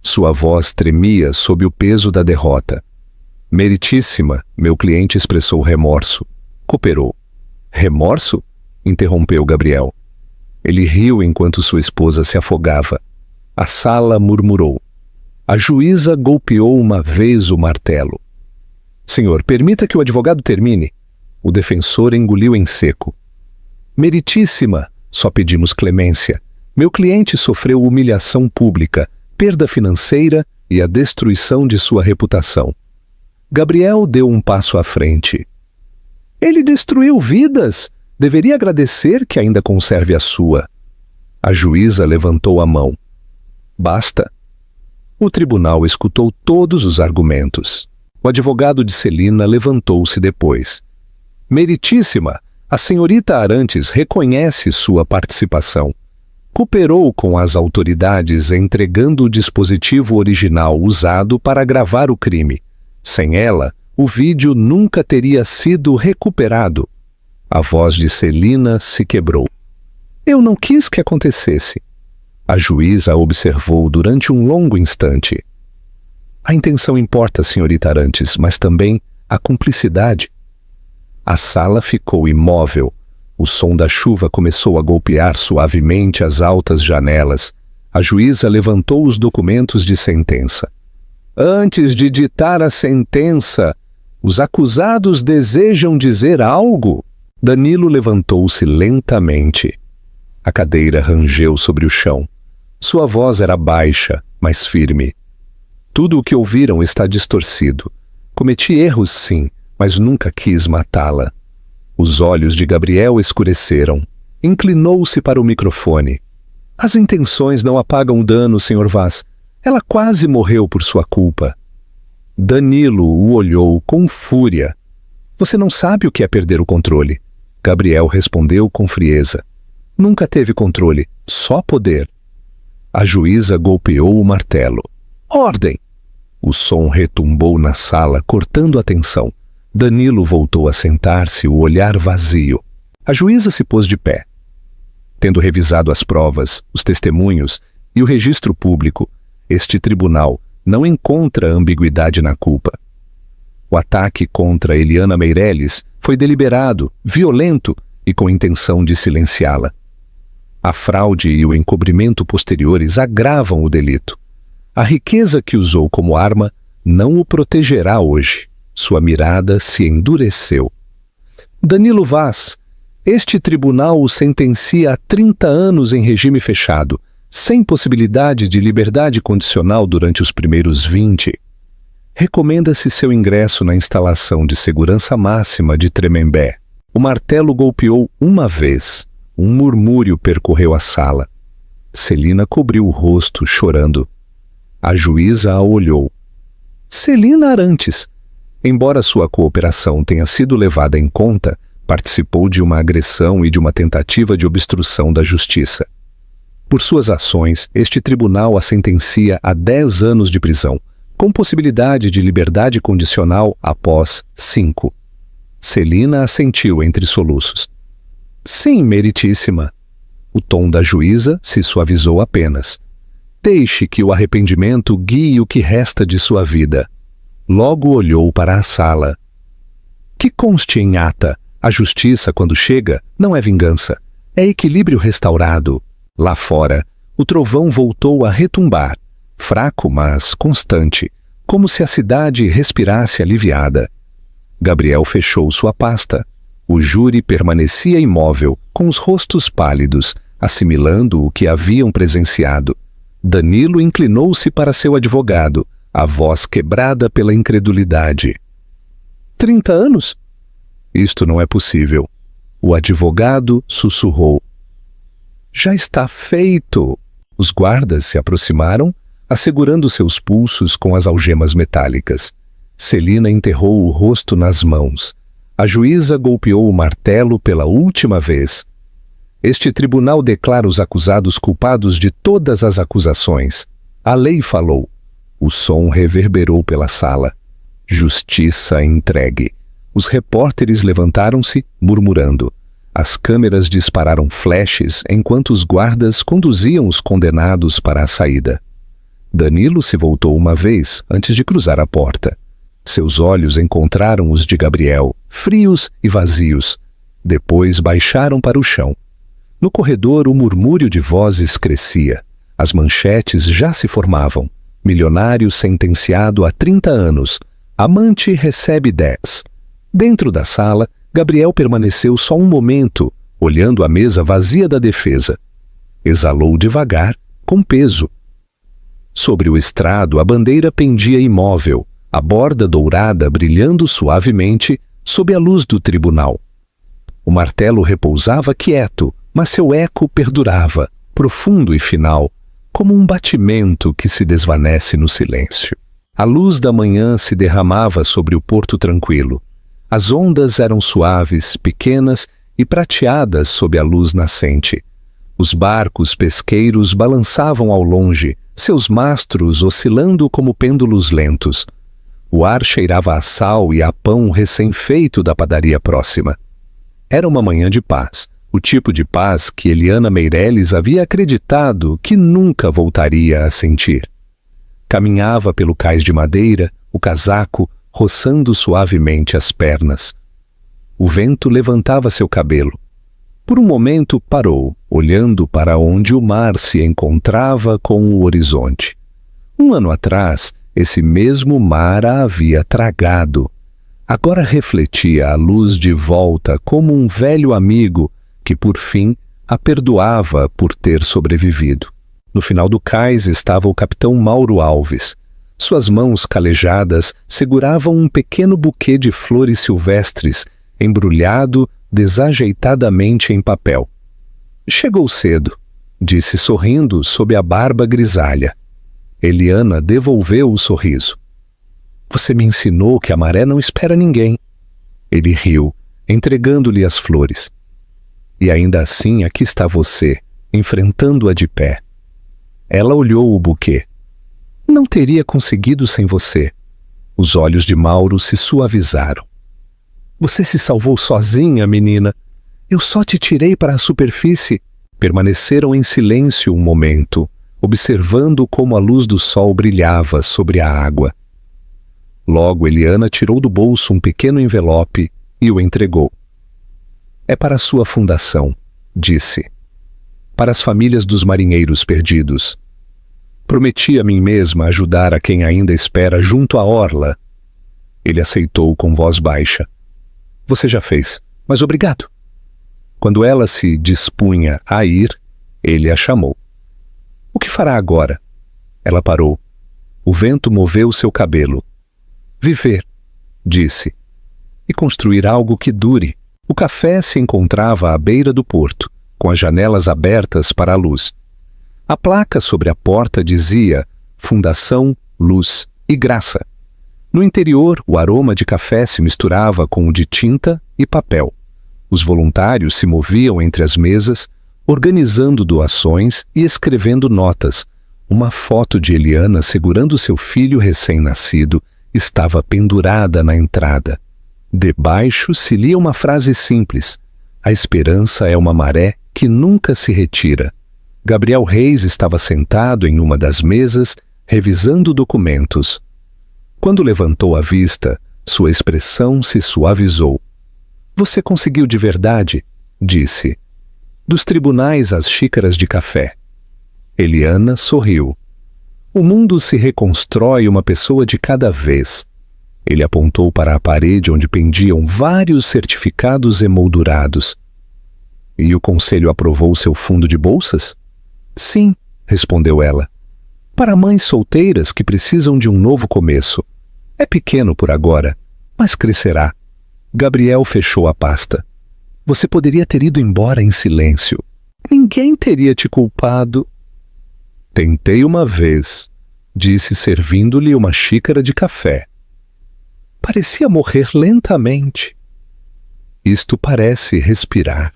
Sua voz tremia sob o peso da derrota. Meritíssima, meu cliente expressou remorso. Cooperou. Remorso? Interrompeu Gabriel. Ele riu enquanto sua esposa se afogava. A sala murmurou. A juíza golpeou uma vez o martelo. Senhor, permita que o advogado termine. O defensor engoliu em seco. Meritíssima, só pedimos clemência. Meu cliente sofreu humilhação pública, perda financeira e a destruição de sua reputação. Gabriel deu um passo à frente. Ele destruiu vidas. Deveria agradecer que ainda conserve a sua. A juíza levantou a mão. Basta. O tribunal escutou todos os argumentos. O advogado de Celina levantou-se depois. Meritíssima, a senhorita Arantes reconhece sua participação. Cooperou com as autoridades entregando o dispositivo original usado para gravar o crime. Sem ela, o vídeo nunca teria sido recuperado. A voz de Celina se quebrou. Eu não quis que acontecesse. A juíza observou durante um longo instante. A intenção importa, senhorita Arantes, mas também a cumplicidade. A sala ficou imóvel. O som da chuva começou a golpear suavemente as altas janelas. A juíza levantou os documentos de sentença. Antes de ditar a sentença, os acusados desejam dizer algo? Danilo levantou-se lentamente. A cadeira rangeu sobre o chão. Sua voz era baixa, mas firme. Tudo o que ouviram está distorcido. Cometi erros, sim, mas nunca quis matá-la. Os olhos de Gabriel escureceram. Inclinou-se para o microfone. As intenções não apagam o dano, Sr. Vaz. Ela quase morreu por sua culpa. Danilo o olhou com fúria. Você não sabe o que é perder o controle. Gabriel respondeu com frieza. Nunca teve controle, só poder. A juíza golpeou o martelo. Ordem! O som retumbou na sala, cortando a tensão. Danilo voltou a sentar-se, o olhar vazio. A juíza se pôs de pé. Tendo revisado as provas, os testemunhos e o registro público, este tribunal não encontra ambiguidade na culpa. O ataque contra Eliana Meirelles foi deliberado, violento e com intenção de silenciá-la. A fraude e o encobrimento posteriores agravam o delito. A riqueza que usou como arma não o protegerá hoje. Sua mirada se endureceu. Danilo Vaz, este tribunal o sentencia a 30 anos em regime fechado, sem possibilidade de liberdade condicional durante os primeiros 20. Recomenda-se seu ingresso na instalação de segurança máxima de Tremembé. O martelo golpeou uma vez. Um murmúrio percorreu a sala. Celina cobriu o rosto, chorando. A juíza a olhou. Celina Arantes, embora sua cooperação tenha sido levada em conta, participou de uma agressão e de uma tentativa de obstrução da justiça. Por suas ações, este tribunal a sentencia a 10 anos de prisão, com possibilidade de liberdade condicional após 5. Celina assentiu entre soluços. Sim, meritíssima. O tom da juíza se suavizou apenas. Deixe que o arrependimento guie o que resta de sua vida. Logo olhou para a sala. Que conste em ata, a justiça, quando chega, não é vingança, é equilíbrio restaurado. Lá fora, o trovão voltou a retumbar, fraco, mas constante, como se a cidade respirasse aliviada. Gabriel fechou sua pasta. O júri permanecia imóvel, com os rostos pálidos, assimilando o que haviam presenciado. Danilo inclinou-se para seu advogado, a voz quebrada pela incredulidade. 30 anos? Isto não é possível. O advogado sussurrou. Já está feito. Os guardas se aproximaram, assegurando seus pulsos com as algemas metálicas. Celina enterrou o rosto nas mãos. A juíza golpeou o martelo pela última vez. Este tribunal declara os acusados culpados de todas as acusações. A lei falou. O som reverberou pela sala. Justiça entregue. Os repórteres levantaram-se, murmurando. As câmeras dispararam flashes enquanto os guardas conduziam os condenados para a saída. Danilo se voltou uma vez antes de cruzar a porta. Seus olhos encontraram os de Gabriel, frios e vazios. Depois baixaram para o chão. No corredor, o murmúrio de vozes crescia. As manchetes já se formavam. Milionário sentenciado a 30 anos. Amante recebe 10. Dentro da sala, Gabriel permaneceu só um momento, olhando a mesa vazia da defesa. Exalou devagar, com peso. Sobre o estrado, a bandeira pendia imóvel, a borda dourada brilhando suavemente sob a luz do tribunal. O martelo repousava quieto, mas seu eco perdurava, profundo e final, como um batimento que se desvanece no silêncio. A luz da manhã se derramava sobre o porto tranquilo. As ondas eram suaves, pequenas e prateadas sob a luz nascente. Os barcos pesqueiros balançavam ao longe, seus mastros oscilando como pêndulos lentos. O ar cheirava a sal e a pão recém-feito da padaria próxima. Era uma manhã de paz, o tipo de paz que Eliana Meireles havia acreditado que nunca voltaria a sentir. Caminhava pelo cais de madeira, o casaco roçando suavemente as pernas. O vento levantava seu cabelo. Por um momento parou, olhando para onde o mar se encontrava com o horizonte. Um ano atrás, esse mesmo mar a havia tragado. Agora refletia a luz de volta como um velho amigo que, por fim, a perdoava por ter sobrevivido. No final do cais estava o capitão Mauro Alves. Suas mãos calejadas seguravam um pequeno buquê de flores silvestres, embrulhado desajeitadamente em papel. Chegou cedo, disse sorrindo sob a barba grisalha. Eliana devolveu o sorriso. Você me ensinou que a maré não espera ninguém. Ele riu, entregando-lhe as flores. E ainda assim aqui está você, enfrentando-a de pé. Ela olhou o buquê. Não teria conseguido sem você. Os olhos de Mauro se suavizaram. Você se salvou sozinha, menina. Eu só te tirei para a superfície. Permaneceram em silêncio um momento, observando como a luz do sol brilhava sobre a água. Logo, Eliana tirou do bolso um pequeno envelope e o entregou. É para a sua fundação, disse. Para as famílias dos marinheiros perdidos. Prometi a mim mesma ajudar a quem ainda espera junto à orla. Ele aceitou com voz baixa. Você já fez, mas obrigado. Quando ela se dispunha a ir, ele a chamou. O que fará agora? Ela parou. O vento moveu seu cabelo. Viver, disse, e construir algo que dure. O café se encontrava à beira do porto, com as janelas abertas para a luz. A placa sobre a porta dizia Fundação, Luz e Graça. No interior, o aroma de café se misturava com o de tinta e papel. Os voluntários se moviam entre as mesas, organizando doações e escrevendo notas. Uma foto de Eliana segurando seu filho recém-nascido estava pendurada na entrada. Debaixo se lia uma frase simples: a esperança é uma maré que nunca se retira. Gabriel Reis estava sentado em uma das mesas, revisando documentos. Quando levantou a vista, Sua expressão se suavizou. Você conseguiu de verdade, disse. Dos tribunais às xícaras de café. Eliana sorriu. O mundo se reconstrói uma pessoa de cada vez. Ele apontou para a parede onde pendiam vários certificados emoldurados. E o conselho aprovou seu fundo de bolsas? Sim, respondeu ela. Para mães solteiras que precisam de um novo começo. É pequeno por agora, mas crescerá. Gabriel fechou a pasta. Você poderia ter ido embora em silêncio. Ninguém teria te culpado. Tentei uma vez, disse servindo-lhe uma xícara de café. Parecia morrer lentamente. Isto parece respirar.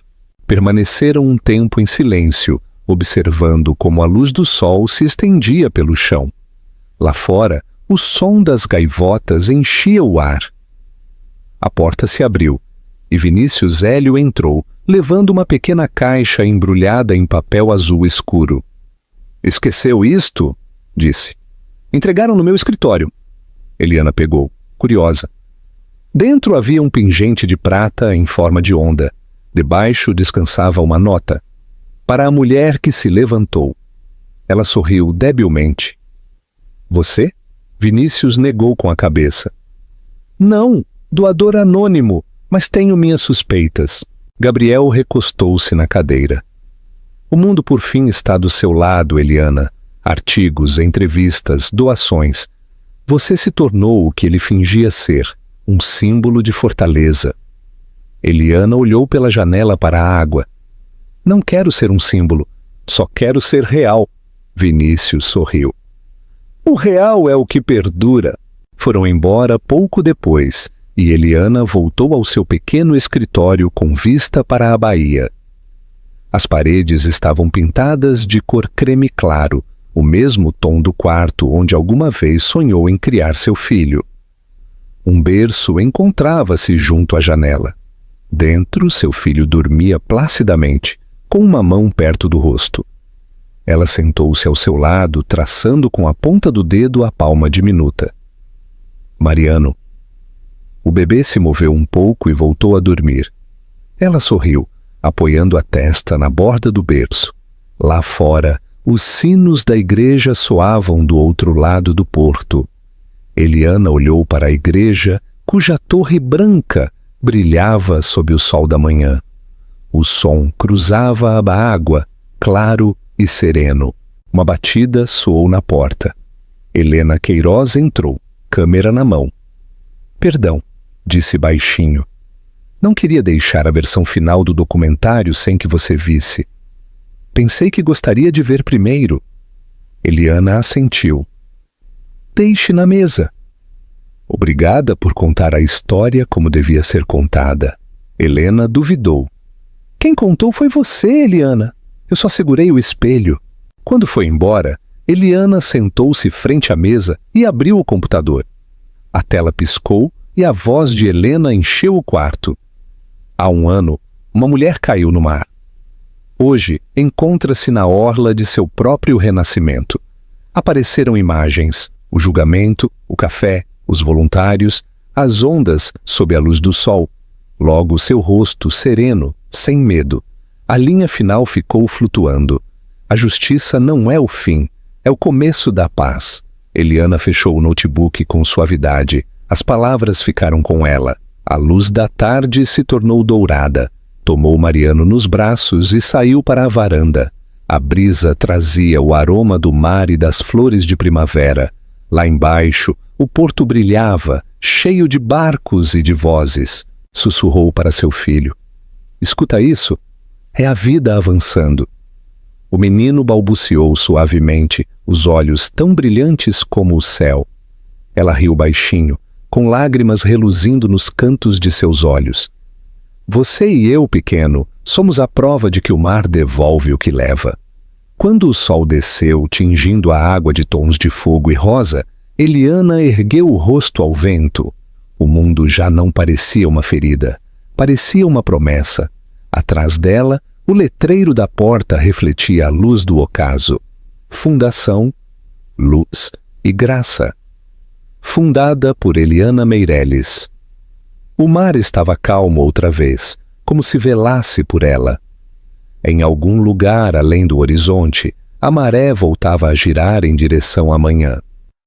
Permaneceram um tempo em silêncio, observando como a luz do sol se estendia pelo chão. Lá fora, o som das gaivotas enchia o ar. A porta se abriu, e Vinícius Hélio entrou, levando uma pequena caixa embrulhada em papel azul escuro. Esqueceu isto? Disse. Entregaram no meu escritório. Eliana pegou, curiosa. Dentro havia um pingente de prata em forma de onda. Debaixo descansava uma nota. Para a mulher que se levantou. Ela sorriu debilmente. Você? Vinícius negou com a cabeça. Não, doador anônimo, mas tenho minhas suspeitas. Gabriel recostou-se na cadeira. O mundo por fim está do seu lado, Eliana. Artigos, entrevistas, doações. Você se tornou o que ele fingia ser, um símbolo de fortaleza. Eliana olhou pela janela para a água. Não quero ser um símbolo, só quero ser real. Vinícius sorriu. O real é o que perdura. Foram embora pouco depois, e Eliana voltou ao seu pequeno escritório com vista para a baía. As paredes estavam pintadas de cor creme claro, o mesmo tom do quarto onde alguma vez sonhou em criar seu filho. Um berço encontrava-se junto à janela. Dentro, seu filho dormia placidamente, com uma mão perto do rosto. Ela sentou-se ao seu lado, traçando com a ponta do dedo a palma diminuta. Mariano. O bebê se moveu um pouco e voltou a dormir. Ela sorriu, apoiando a testa na borda do berço. Lá fora, os sinos da igreja soavam do outro lado do porto. Eliana olhou para a igreja, cuja torre branca brilhava sob o sol da manhã. O som cruzava a água, claro e sereno. Uma batida soou na porta. Helena Queiroz entrou, câmera na mão. Perdão, disse baixinho. Não queria deixar a versão final do documentário sem que você visse. Pensei que gostaria de ver primeiro. Eliana assentiu. Deixe na mesa. Obrigada por contar a história como devia ser contada. Helena duvidou. Quem contou foi você, Eliana. Eu só segurei o espelho. Quando foi embora, Eliana sentou-se frente à mesa e abriu o computador. A tela piscou e a voz de Helena encheu o quarto. Há 1 ano, uma mulher caiu no mar. Hoje, encontra-se na orla de seu próprio renascimento. Apareceram imagens, o julgamento, o café, os voluntários, as ondas sob a luz do sol. Logo seu rosto sereno, sem medo. A linha final ficou flutuando. A justiça não é o fim, é o começo da paz. Eliana fechou o notebook com suavidade. As palavras ficaram com ela. A luz da tarde se tornou dourada. Tomou Mariano nos braços e saiu para a varanda. A brisa trazia o aroma do mar e das flores de primavera. Lá embaixo, o porto brilhava, cheio de barcos e de vozes. Sussurrou para seu filho. Escuta isso? É a vida avançando. O menino balbuciou suavemente, os olhos tão brilhantes como o céu. Ela riu baixinho, com lágrimas reluzindo nos cantos de seus olhos. Você e eu, pequeno, somos a prova de que o mar devolve o que leva. Quando o sol desceu, tingindo a água de tons de fogo e rosa, Eliana ergueu o rosto ao vento. O mundo já não parecia uma ferida, parecia uma promessa. Atrás dela, o letreiro da porta refletia a luz do ocaso. Fundação, luz e graça. fundada por Eliana Meireles. O mar estava calmo outra vez, como se velasse por ela. Em algum lugar além do horizonte, a maré voltava a girar em direção à manhã.